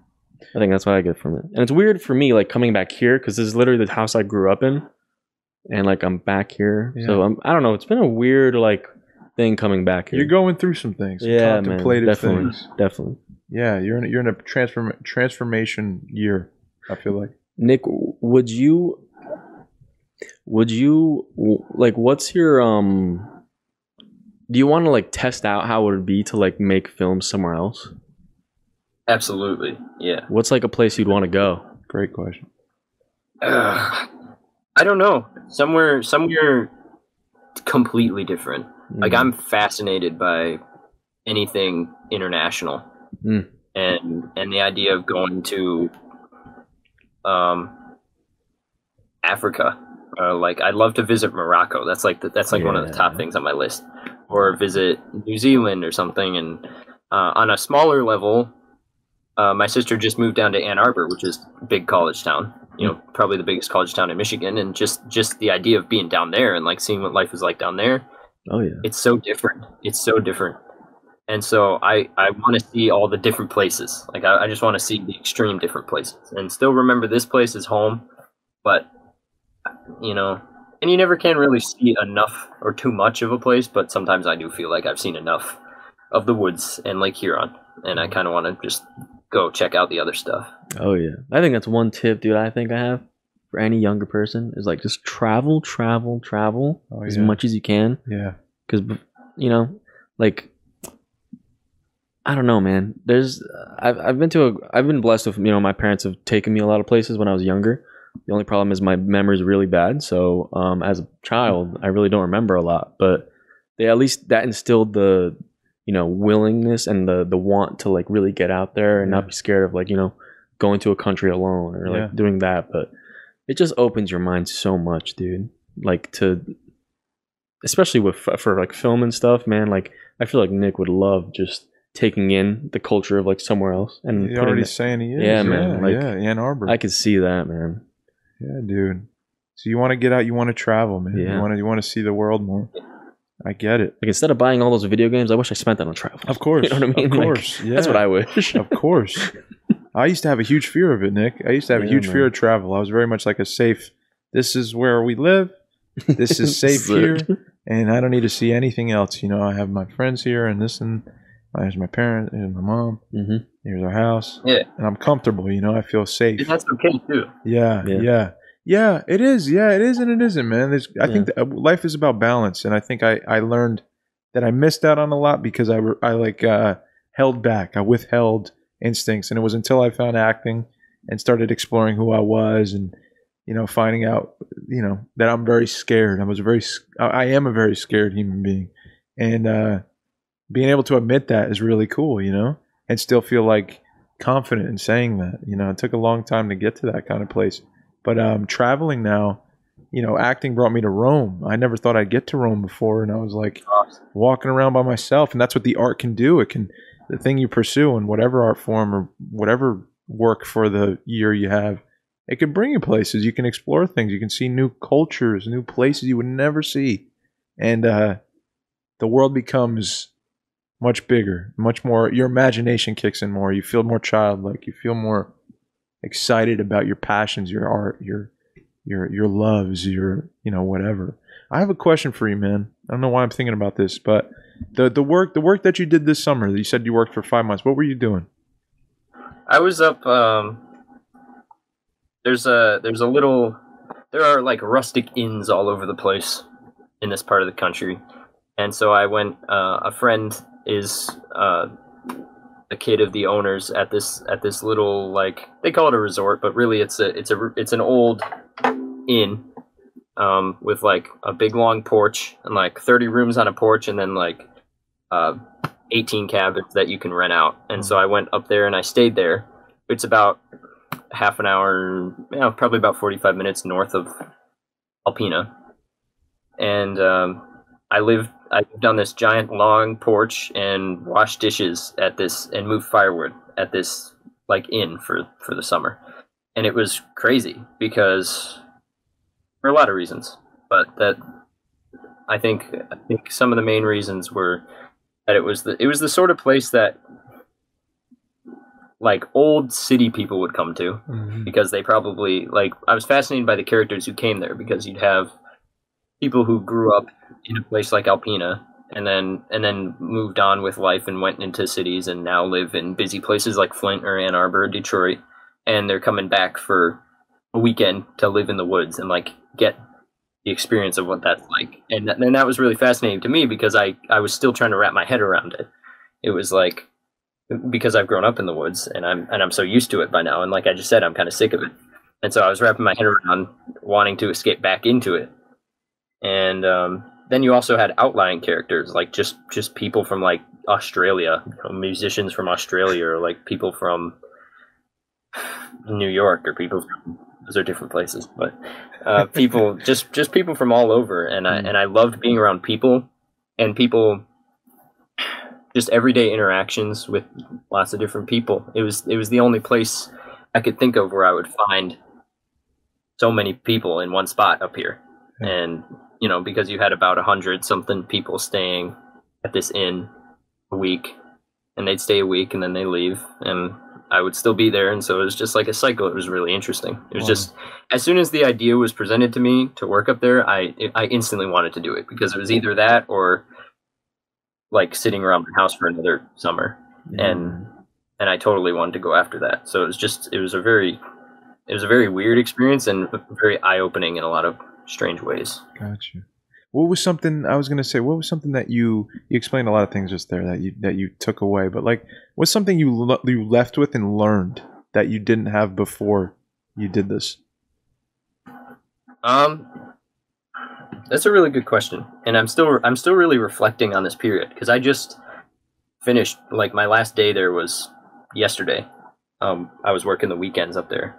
I think that's what I get from it. And it's weird for me coming back here, because this is literally the house I grew up in, and I'm back here. Yeah. So I don't know, it's been a weird thing coming back here. You're going through some things. Yeah, contemplative man, things. Definitely. Yeah, you're in a transformation year, I feel like. Nick, would you what's your do you want to test out how it would be to make films somewhere else? Absolutely. Yeah. What's a place you'd want to go? Great question. I don't know. Somewhere completely different. I'm fascinated by anything international. And the idea of going to Africa. I'd love to visit Morocco. That's one of the top things on my list. Or visit New Zealand or something. And on a smaller level, my sister just moved down to Ann Arbor, which is a big college town. Probably the biggest college town in Michigan. And just the idea of being down there and seeing what life is like down there. Oh yeah, it's so different. And so I want to see all the different places. I just want to see the extreme different places and still remember this place is home. But and you never can really see enough or too much of a place, but sometimes I do feel like I've seen enough of the woods and Lake Huron, and I kind of want to just go check out the other stuff. Oh yeah, I think that's one tip, dude. I think I have for any younger person is just travel as much as you can. Yeah, because I don't know, man. I've been blessed with, my parents have taken me a lot of places when I was younger. The only problem is my memory is really bad. So as a child, I really don't remember a lot. But they at least that instilled the willingness and the want to like really get out there and not be scared of like going to a country alone or like doing that. But it just opens your mind so much, dude. Like especially for like film and stuff, man. Like I feel like Nick would love just taking in the culture of like somewhere else. And you're already saying he is. Yeah, man. Like, Ann Arbor. I could see that, man. Yeah, dude. So you want to get out, you want to travel, man. Yeah. You want to see the world more. I get it. Like instead of buying all those video games, I wish I spent that on travel. Of course. You know what I mean? Of course. Like, that's what I wish. Of course. I used to have a huge fear of it, Nick. I used to have a huge fear of travel. I was very much like a safe, this is where we live. This is safe here. And I don't need to see anything else. I have my friends here and this and there's my parents, here's my mom, here's our house. Yeah. And I'm comfortable, I feel safe. And that's okay too. Yeah, it is. Yeah, it is and it isn't, man. I think that life is about balance. And I think I learned that I missed out on a lot because I held back. I withheld instincts. And it was until I found acting and started exploring who I was and, finding out, that I'm very scared. I am a very scared human being. And, being able to admit that is really cool, and still feel like confident in saying that. It took a long time to get to that kind of place. But traveling now, acting brought me to Rome. I never thought I'd get to Rome before. And I was like walking around by myself. And that's what the art can do. The thing you pursue in whatever art form or whatever work for the year you have, it can bring you places. You can explore things. You can see new cultures, new places you would never see. And the world becomes much bigger, much more. Your imagination kicks in more. You feel more childlike. You feel more excited about your passions, your art, your loves, your whatever. I have a question for you, man. I don't know why I'm thinking about this, but the work that you did this summer. You said you worked for 5 months. What were you doing? I was up. There are like rustic inns all over the place in this part of the country, and so I went. A friend is a kid of the owners at this little, like, they call it a resort, but really it's an old inn with like a big long porch and like 30 rooms on a porch and then like 18 cabins that you can rent out. And so I went up there and I stayed there. It's about half an hour, probably about 45 minutes north of Alpena. And I lived on this giant long porch and washed dishes at this and moved firewood at this like inn for the summer. And it was crazy because for a lot of reasons, but that I think some of the main reasons were that it was the sort of place that like old city people would come to, because they probably, like, I was fascinated by the characters who came there, because you'd have people who grew up in a place like Alpena and then moved on with life and went into cities and now live in busy places like Flint or Ann Arbor or Detroit, and they're coming back for a weekend to live in the woods and like get the experience of what that's like. And that was really fascinating to me, because I was still trying to wrap my head around it. It was like, because I've grown up in the woods and I'm so used to it by now, and like I just said, I'm kind of sick of it. And so I was wrapping my head around wanting to escape back into it. And then you also had outlying characters, like just people from like Australia, musicians from Australia, or like people from New York, or people from, those are different places, but people, just people from all over. And I loved being around people, and people, just everyday interactions with lots of different people. It was the only place I could think of where I would find so many people in one spot up here. And, because you had about 100-something people staying at this inn a week, and they'd stay a week and then they leave, and I would still be there. And so it was just like a cycle. It was really interesting. It was just, as soon as the idea was presented to me to work up there, I instantly wanted to do it, because it was either that or like sitting around my house for another summer. And I totally wanted to go after that. So it was a very weird experience, and very eye-opening in a lot of strange ways. Gotcha. What was something I was gonna say? What was something that you explained a lot of things just there that you took away, but like, what's something you left with and learned that you didn't have before you did this? That's a really good question, and I'm still really reflecting on this period because I just finished, like, my last day there was yesterday. I was working the weekends up there,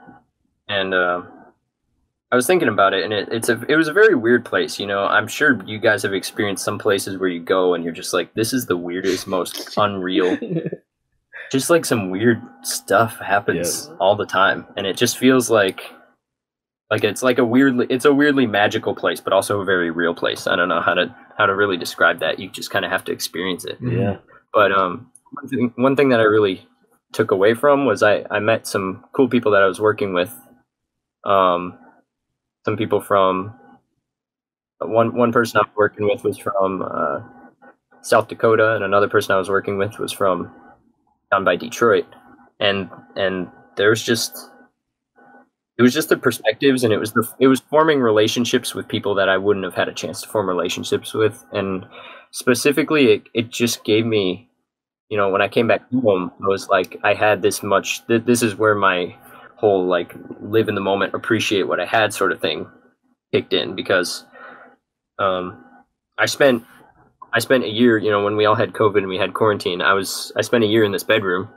and I was thinking about it, and it was a very weird place. You know, I'm sure you guys have experienced some places where you go and you're just like, this is the weirdest, most unreal. Just like some weird stuff happens all the time, and it just feels like it's like a weirdly magical place, but also a very real place. I don't know how to really describe that. You just kind of have to experience it. Yeah. But one thing that I really took away from was I met some cool people that I was working with. Some people from one person I was working with was from South Dakota, and another person I was working with was from down by Detroit, and there was just the perspectives, and it was forming relationships with people that I wouldn't have had a chance to form relationships with, and specifically it just gave me, you know, when I came back home, I was like, I had this is where my whole like live in the moment, appreciate what I had sort of thing kicked in, because I spent a year, you know, when we all had COVID and we had quarantine, I spent a year in this bedroom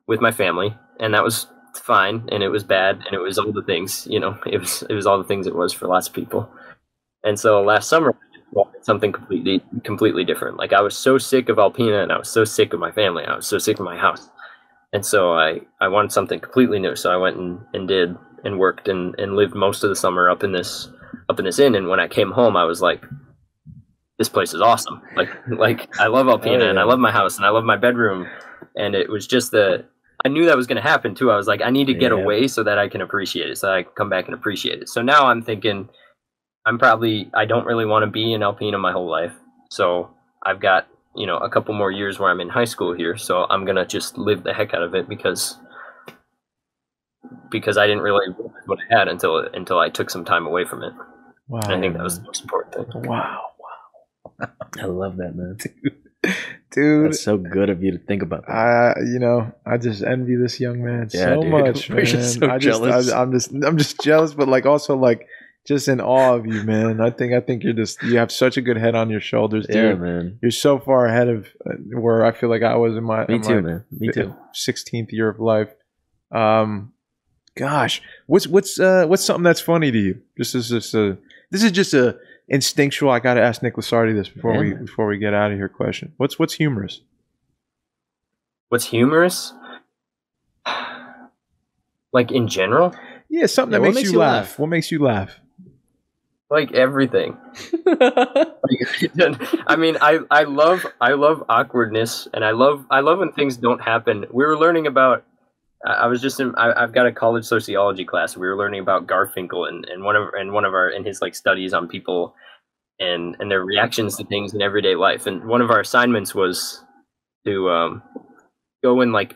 with my family, and that was fine, and it was bad, and it was all the things, you know, it was all the things it was for lots of people. And so last summer I wanted something completely different. Like, I was so sick of Alpena, and I was so sick of my family, I was so sick of my house. And so I wanted something completely new. So I went and did and worked and lived most of the summer up in this inn. And when I came home, I was like, this place is awesome. Like I love Alpena, and I love my house, and I love my bedroom. And it was just I knew that was going to happen too. I was like, I need to get away so that I can appreciate it, so I can come back and appreciate it. So now I'm thinking I don't really want to be in Alpena my whole life. So I've got, you know, a couple more years where I'm in high school here, so I'm gonna just live the heck out of it because I didn't really realize what I had until I took some time away from it. Wow. And I think that was the most important thing. Wow. I love that, man. Dude, that's so good of you to think about that. I just envy this young man so much, man. So jealous. I'm just jealous, but like also like just in awe of you, man. I think you have such a good head on your shoulders, dude. Yeah, man. You're so far ahead of where I feel like I was in my Me too. 16th year of life. Gosh, what's something that's funny to you? This is just a instinctual. I got to ask Nick Lasardi this before we get out of here. Question: What's humorous? What's humorous? Like in general? Yeah, something that makes you laugh. What makes you laugh? Like everything. I mean, I love awkwardness, and I love when things don't happen. We were learning about. I've got a college sociology class. We were learning about Garfinkel and one of our in his like studies on people and their reactions to things in everyday life. And one of our assignments was to go and like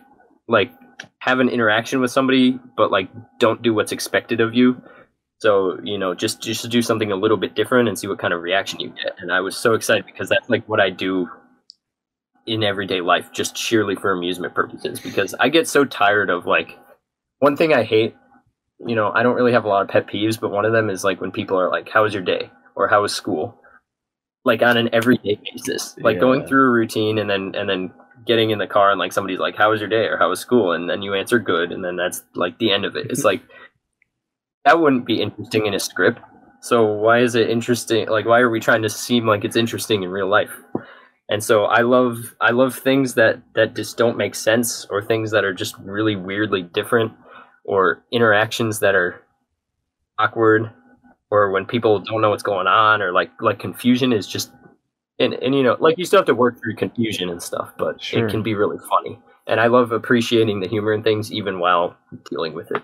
have an interaction with somebody, but like don't do what's expected of you. So, you know, just do something a little bit different and see what kind of reaction you get. And I was so excited because that's like what I do in everyday life, just sheerly for amusement purposes, because I get so tired of like, one thing I hate, you know, I don't really have a lot of pet peeves, but one of them is like when people are like, how was your day? Or how was school? Like on an everyday basis, like going through a routine and then getting in the car and like somebody's like, how was your day? Or how was school? And then you answer good. And then that's like the end of it. It's like, that wouldn't be interesting in a script. So why is it interesting? Like, why are we trying to seem like it's interesting in real life? And so I love things that just don't make sense, or things that are just really weirdly different, or interactions that are awkward, or when people don't know what's going on, or like confusion is just, and you know, like you still have to work through confusion and stuff, but It can be really funny. And I love appreciating the humor in things even while dealing with it.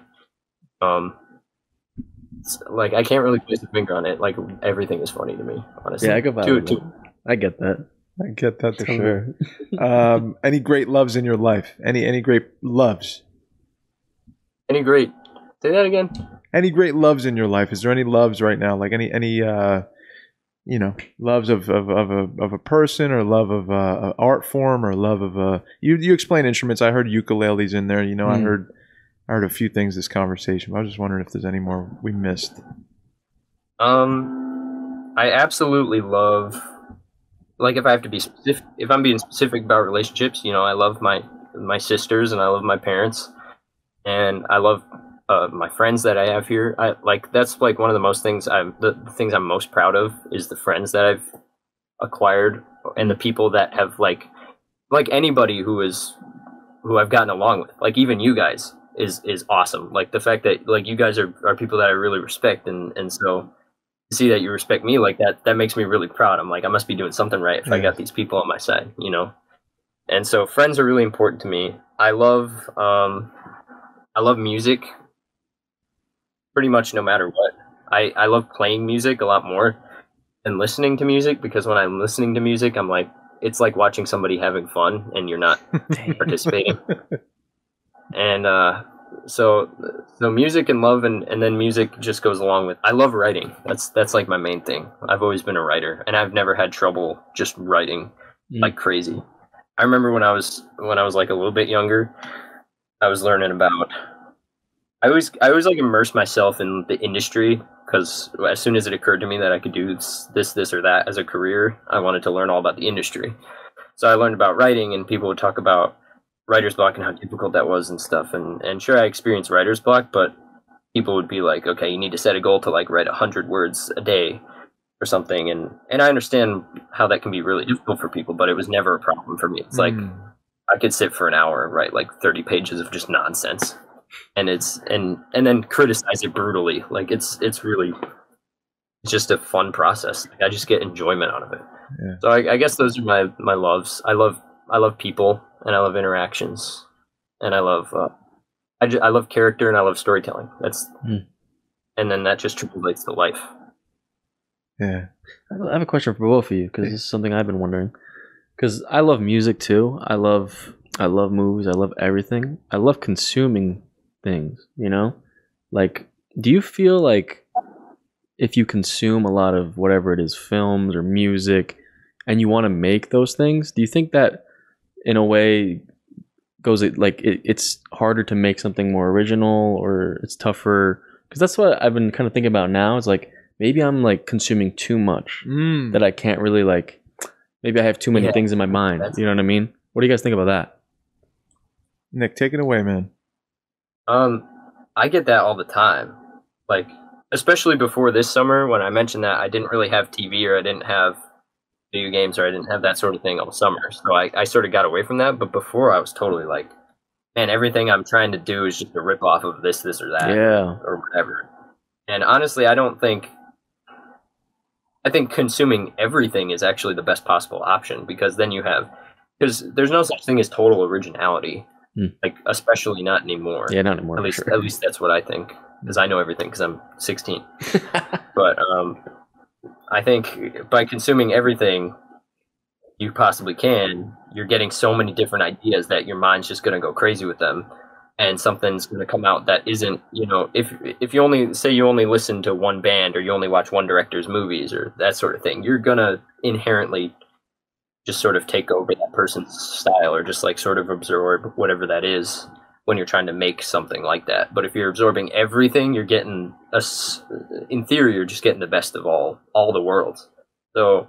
Like I can't really place a finger on it. Like everything is funny to me, honestly. Yeah, I get that. I get that. I get that for sure. Any great loves in your life? Any great loves? Say that again. Any great loves in your life? Is there any loves right now? Like any loves of a person, or love of a art form, or love of a you explain instruments. I heard ukuleles in there. I heard a few things this conversation. I was just wondering if there's any more we missed. I absolutely love, like, if I have to be specific, if I'm being specific about relationships, I love my sisters, and I love my parents, and I love my friends that I have here. That's like one of the most things the things I'm most proud of is the friends that I've acquired, and the people that have like anybody who I've gotten along with, like even you guys is awesome. Like the fact that like you guys are people that I really respect, and so to see that you respect me like that makes me really proud. I'm like, I must be doing something right if I got these people on my side, And so friends are really important to me. I love music pretty much no matter what. I love playing music a lot more than listening to music, because when I'm listening to music, I'm like, it's like watching somebody having fun and you're not participating. And so music and love, and then music just goes along with, I love writing. That's like my main thing. I've always been a writer, and I've never had trouble just writing like crazy. I remember when I was like a little bit younger, I was learning about, I always like immerse myself in the industry, because as soon as it occurred to me that I could do this or that as a career, I wanted to learn all about the industry. So I learned about writing, and people would talk about writer's block and how difficult that was and stuff. And sure, I experienced writer's block, but people would be like, okay, you need to set a goal to like write 100 words a day or something. And I understand how that can be really difficult for people, but it was never a problem for me. It's like I could sit for an hour and write like 30 pages of just nonsense, and and then criticize it brutally. Like it's just a fun process. Like, I just get enjoyment out of it. Yeah. So I guess those are my loves. I love people, and I love interactions, and I love I love character, and I love storytelling. And then that just translates to life. Yeah. I have a question for both of you, because this is something I've been wondering. Because I love music too. I love movies. I love everything. I love consuming things. Like, do you feel like if you consume a lot of whatever it is, films or music, and you want to make those things, do you think that in a way it's harder to make something more original, or it's tougher? Because that's what I've been kind of thinking about now. It's like, maybe I'm like consuming too much that I can't really like, maybe I have too many things in my mind. You know what I mean? What do you guys think about that? Nick, take it away, man. I get that all the time. Like, especially before this summer, when I mentioned that I didn't really have TV, or I didn't have video games, or I didn't have that sort of thing all summer. So I sort of got away from that. But before, I was totally like, man, everything I'm trying to do is just a rip off of this or that, or whatever. And honestly, I think consuming everything is actually the best possible option, because then because there's no such thing as total originality, like, especially not anymore. Yeah, not anymore. At least that's what I think, because I know everything because I'm 16. But I think by consuming everything you possibly can, you're getting so many different ideas that your mind's just going to go crazy with them. And something's going to come out that isn't, if you only listen to one band, or you only watch one director's movies, or that sort of thing, you're going to inherently just sort of take over that person's style, or just like sort of absorb whatever that is when you're trying to make something like that. But if you're absorbing everything, you're getting, in theory, you're just getting the best of all the worlds. So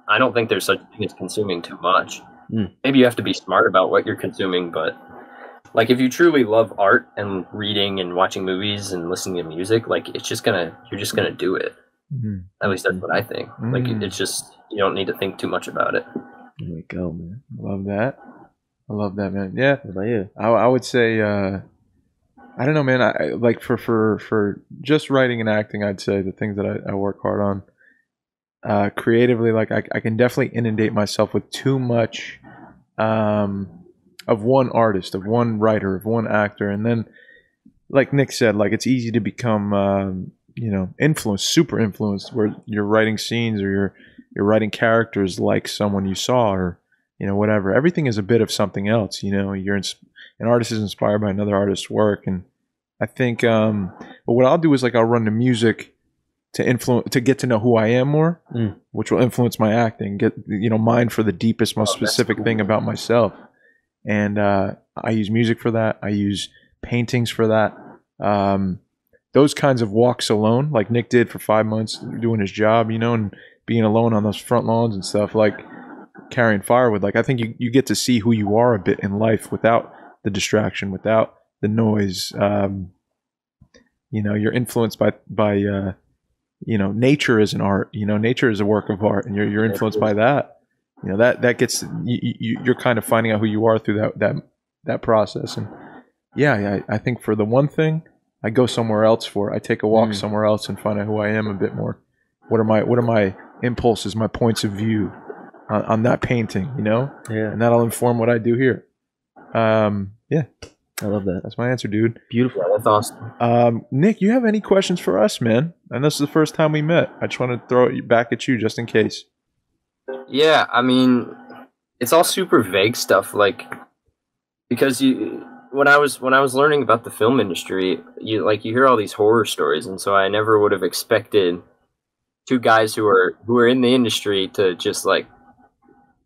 I don't think there's such a thing as consuming too much. Maybe you have to be smart about what you're consuming, but like, if you truly love art and reading and watching movies and listening to music, like, you're just gonna do it. At least that's what I think. Like, it's just, you don't need to think too much about it. There we go, man. I love that, man. Yeah. What about you? I would say, I don't know, man. I like for just writing and acting, I'd say the things that I work hard on, creatively, like I can definitely inundate myself with too much, of one artist, of one writer, of one actor, and then, like Nick said, like, it's easy to become, super influenced, where you're writing scenes, or you're writing characters like someone you saw, or whatever. Everything is a bit of something else. An artist is inspired by another artist's work, and I think, but what I'll do is, like, I'll run the music to get to know who I am more, which will influence my acting. Get mind for the deepest, most specific thing about myself. And I use music for that. I use paintings for that. Those kinds of walks alone, like Nick did for 5 months doing his job, and being alone on those front lawns and stuff, like carrying firewood. Like I think you get to see who you are a bit in life without the distraction, without the noise. You're influenced by nature is an art. Nature is a work of art, and you're influenced by that. That gets you're kind of finding out who you are through that process. And I think for the one thing, I go somewhere else for. I take a walk somewhere else and find out who I am a bit more. What are my impulses, my points of view on that painting? And that'll inform what I do here. I love that. That's my answer, dude. Beautiful. Yeah, that's awesome. Nick, you have any questions for us, man? And this is the first time we met. I just want to throw it back at you just in case. Yeah, I mean, it's all super vague stuff, like, because when I was learning about the film industry, you hear all these horror stories, and so I never would have expected two guys who are in the industry to just like,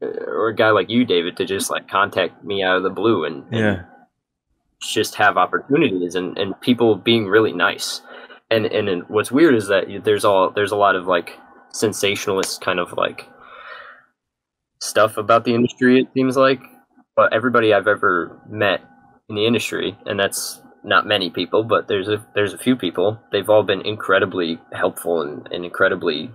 or a guy like you, David, to just like contact me out of the blue and just have opportunities and people being really nice. And what's weird is that there's a lot of like sensationalist kind of like stuff about the industry, it seems like. But everybody I've ever met in the industry, and that's not many people, but there's a few people, they've all been incredibly helpful and incredibly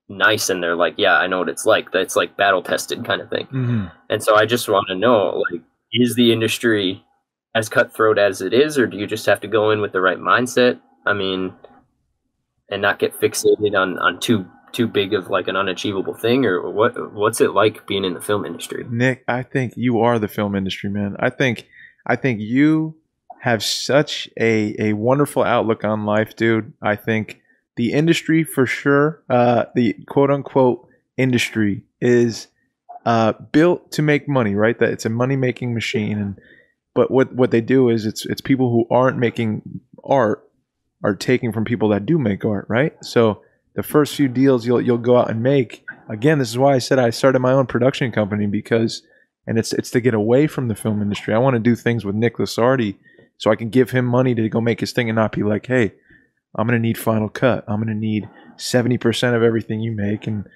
nice, and they're like, yeah, I know what it's like. That's like battle tested kind of thing. Mm-hmm. And so I just want to know, like, is the industry as cutthroat as it is, or do you just have to go in with the right mindset? I mean, and not get fixated on too big of like an unachievable thing, or what's it like being in the film industry? Nick, I think you are the film industry, man. I think you have such a wonderful outlook on life, dude. I think the industry for sure, the quote unquote industry is built to make money, right? That it's a money making machine. But what they do is it's people who aren't making art are taking from people that do make art, right? So the first few deals you'll go out and make, again, this is why I said I started my own production company, because it's to get away from the film industry. I want to do things with Nick Lasardi so I can give him money to go make his thing and not be like, hey, I'm going to need Final Cut. I'm going to need 70% of everything you make, and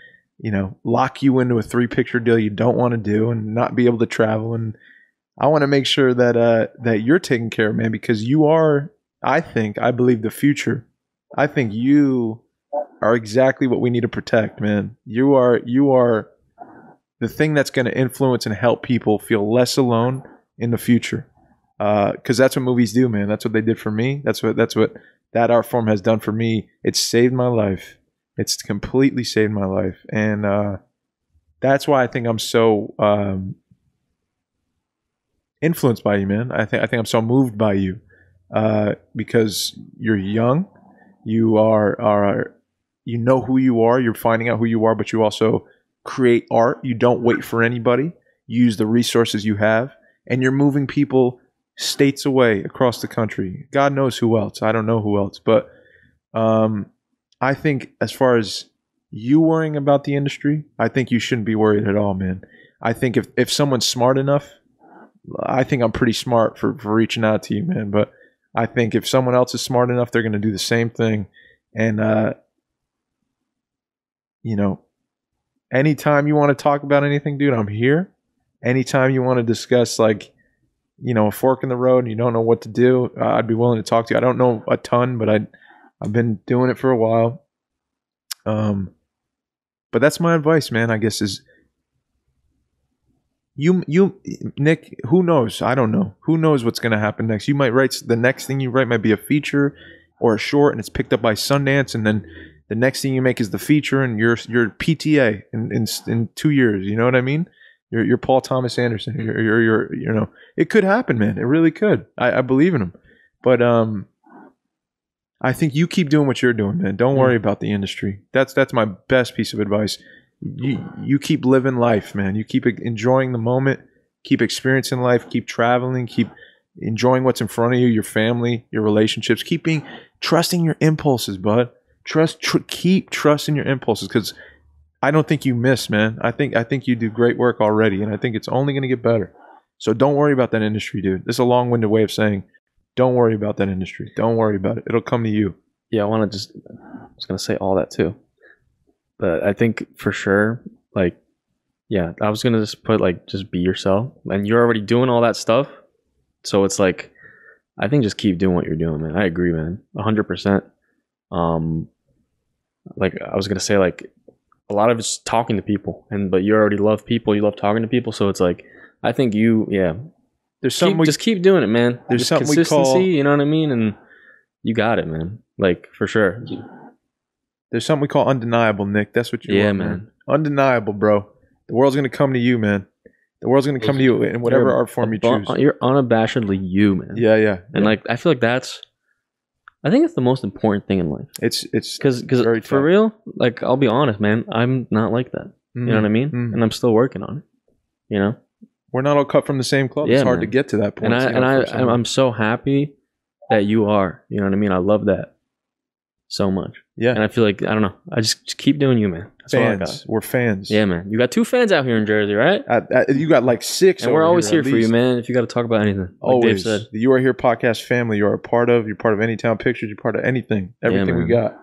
lock you into a 3-picture deal you don't want to do and not be able to travel. And I want to make sure that you're taken care of, man, because you are, I believe, the future. I think you are exactly what we need to protect, man. You are the thing that's going to influence and help people feel less alone in the future. Because that's what movies do, man. That's what they did for me. That's what that art form has done for me. It's saved my life. It's completely saved my life. And that's why I think I'm so influenced by you, man. I think I'm so moved by you because you're young. You are you know who you are. You're finding out who you are, but you also create art. You don't wait for anybody. You use the resources you have, and you're moving people states away across the country. God knows who else. I don't know who else, but I think as far as you worrying about the industry, I think you shouldn't be worried at all, man. I think if someone's smart enough, I think I'm pretty smart for reaching out to you, man. But I think if someone else is smart enough, they're going to do the same thing. And, anytime you want to talk about anything, dude, I'm here. Anytime you want to discuss, like, a fork in the road and you don't know what to do, I'd be willing to talk to you. I don't know a ton, but I've been doing it for a while. But that's my advice, man, I guess, is you Nick, who knows? I don't know. Who knows what's going to happen next? You might write, the next thing you write might be a feature or a short, and it's picked up by Sundance, and then the next thing you make is the feature, and you're PTA in 2 years. You know what I mean? You're Paul Thomas Anderson. You're it could happen, man. It really could. I believe in him. But I think you keep doing what you're doing, man. Don't worry about the industry. That's my best piece of advice. You keep living life, man. You keep enjoying the moment. Keep experiencing life. Keep traveling. Keep enjoying what's in front of you, your family, your relationships. Trusting your impulses, bud. keep trusting your impulses, because I don't think you miss, man. I think you do great work already, and I think it's only going to get better. So don't worry about that industry, dude. This is a long-winded way of saying, don't worry about that industry. Don't worry about it. It'll come to you. Yeah, I was going to say all that too. But I think for sure, like, yeah, I was going to just put, like, just be yourself. And you're already doing all that stuff. So it's like, I think just keep doing what you're doing, man. I agree, man. 100%. Like, I was going to say, like, a lot of it's talking to people. But you already love people. You love talking to people. So it's like, I think there's something just keep doing it, man. There's just something consistency, we call, you know what I mean? And you got it, man. Like, for sure. There's something we call undeniable, Nick. That's what you want, man. Undeniable, bro. The world's going to come to you, man. The world's going to come to you in whatever art form you choose. You're unabashedly you, man. Yeah. And like, I feel like I think it's the most important thing in life. It's because for real, like, I'll be honest, man. I'm not like that. You know what I mean? And I'm still working on it. You know, we're not all cut from the same cloth. Yeah, it's hard to get to that point. And I'm so happy that you are. You know what I mean? I love that so much. Yeah. And I feel like, I don't know. I just keep doing you, man. That's all I got. We're fans. Yeah, man. You got 2 fans out here in Jersey, right? You got like 6. And we're always here for you, man. If you got to talk about anything, like always. Dave said. The You Are Here podcast family. You're a part of. You're part of Anytown Pictures. You're part of anything. Everything we got.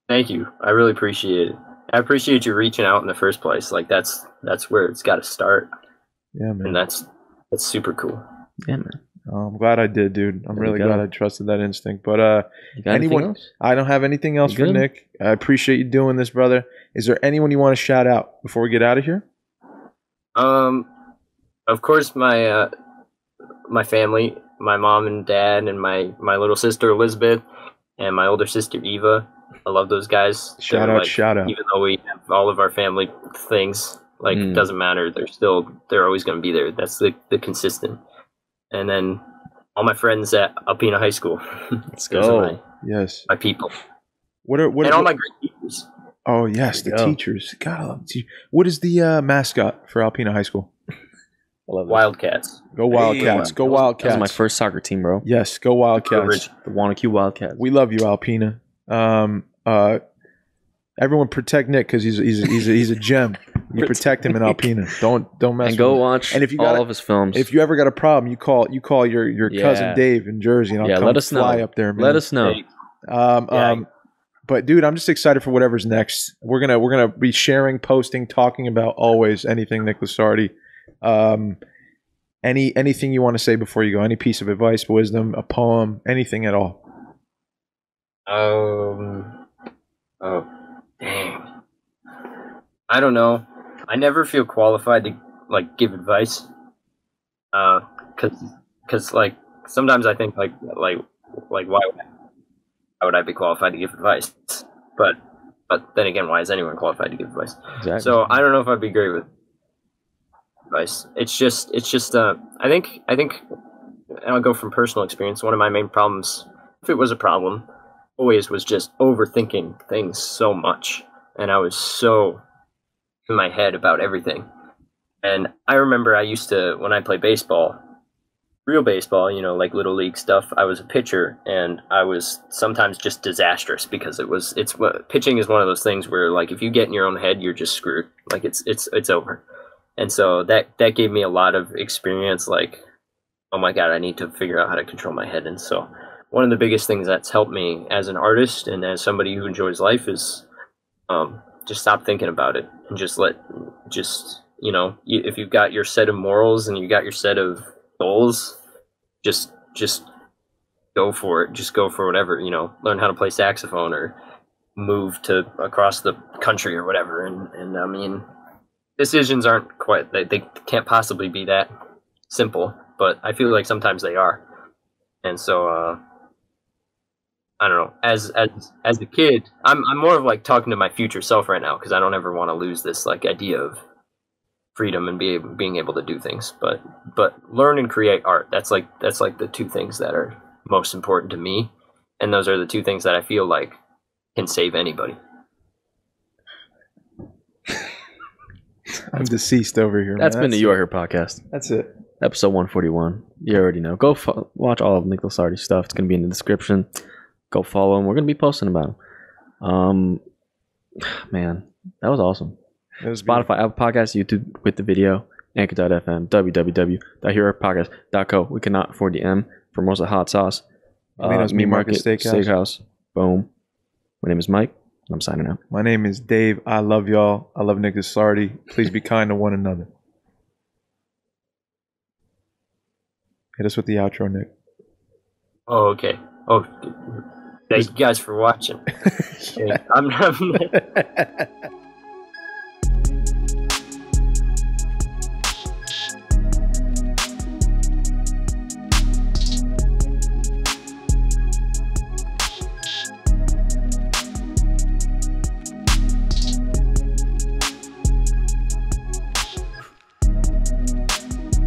Thank you. I really appreciate it. I appreciate you reaching out in the first place. Like, that's where it's got to start. Yeah, man. And that's super cool. Yeah, man. I'm glad I did, dude. I'm really glad I trusted that instinct. But anyone, I don't have anything else for Nick. I appreciate you doing this, brother. Is there anyone you want to shout out before we get out of here? Of course, my family, my mom and dad, and my little sister Elizabeth, and my older sister Eva. I love those guys. Shout out. Even though we have all of our family things, like, it doesn't matter. They're always going to be there. That's the consistent. And then all my friends at Alpena High School. Let's go. My people. All my great teachers. Oh, yes, the teachers. God, I love the teachers. What is the mascot for Alpena High School? Wildcats. Go Wildcats. Go Wildcats. That was my first soccer team, bro. Yes, go Wildcats. The Wanacue Wildcats. We love you, Alpena. Everyone protect Nick, because he's a gem. You protect him in Alpena. Don't mess. And go watch all of his films. If you ever got a problem, you call your cousin Dave in Jersey, and I'll come let us fly know. up there, man. Let us know. But dude, I'm just excited for whatever's next. We're gonna be sharing, posting, talking about always anything Nick Lasardi. Anything you want to say before you go? Any piece of advice, wisdom, a poem, anything at all? Oh, dang. I don't know. I never feel qualified to, like, give advice. Cause like, sometimes I think like why would I be qualified to give advice? But then again, why is anyone qualified to give advice? Exactly. So I don't know if I'd be great with advice. It's just I think, and I'll go from personal experience. One of my main problems, if it was a problem, always was just overthinking things so much, and I was so in my head about everything. And I remember I used to, when I played baseball, real baseball, you know, like little league stuff, I was a pitcher, and I was sometimes just disastrous because pitching is one of those things where, like, if you get in your own head, you're just screwed. Like, it's over. And so that gave me a lot of experience, like, oh my God, I need to figure out how to control my head. And so one of the biggest things that's helped me as an artist and as somebody who enjoys life is just stop thinking about it and you know, if you've got your set of morals and you got your set of goals, just go for it. Just go for whatever, you know, learn how to play saxophone or move to across the country or whatever. And I mean, decisions aren't quite, they can't possibly be that simple, but I feel like sometimes they are. And so, I don't know, as a kid, I'm more of like talking to my future self right now, because I don't ever want to lose this like idea of freedom and being able to do things, but learn and create art. That's like the 2 things that are most important to me, and those are the 2 things that I feel like can save anybody. I'm deceased over here. That's been the You Are Here podcast. That's it. Episode 141. You already know. Go watch all of Nick Lasardi's stuff. It's going to be in the description. Go follow him. We're going to be posting about him. Man, that was awesome. It was Spotify, Apple Podcasts, YouTube with the video, Anchor.fm, www.heroparkcast.co. We cannot afford the M for most of the hot sauce. Minos Meat Market Steakhouse. Boom. My name is Mike, and I'm signing out. My name is Dave. I love y'all. I love Nick Sardi. Please be kind to one another. Hit us with the outro, Nick. Oh, okay. Oh, thank you guys for watching. Okay, I'm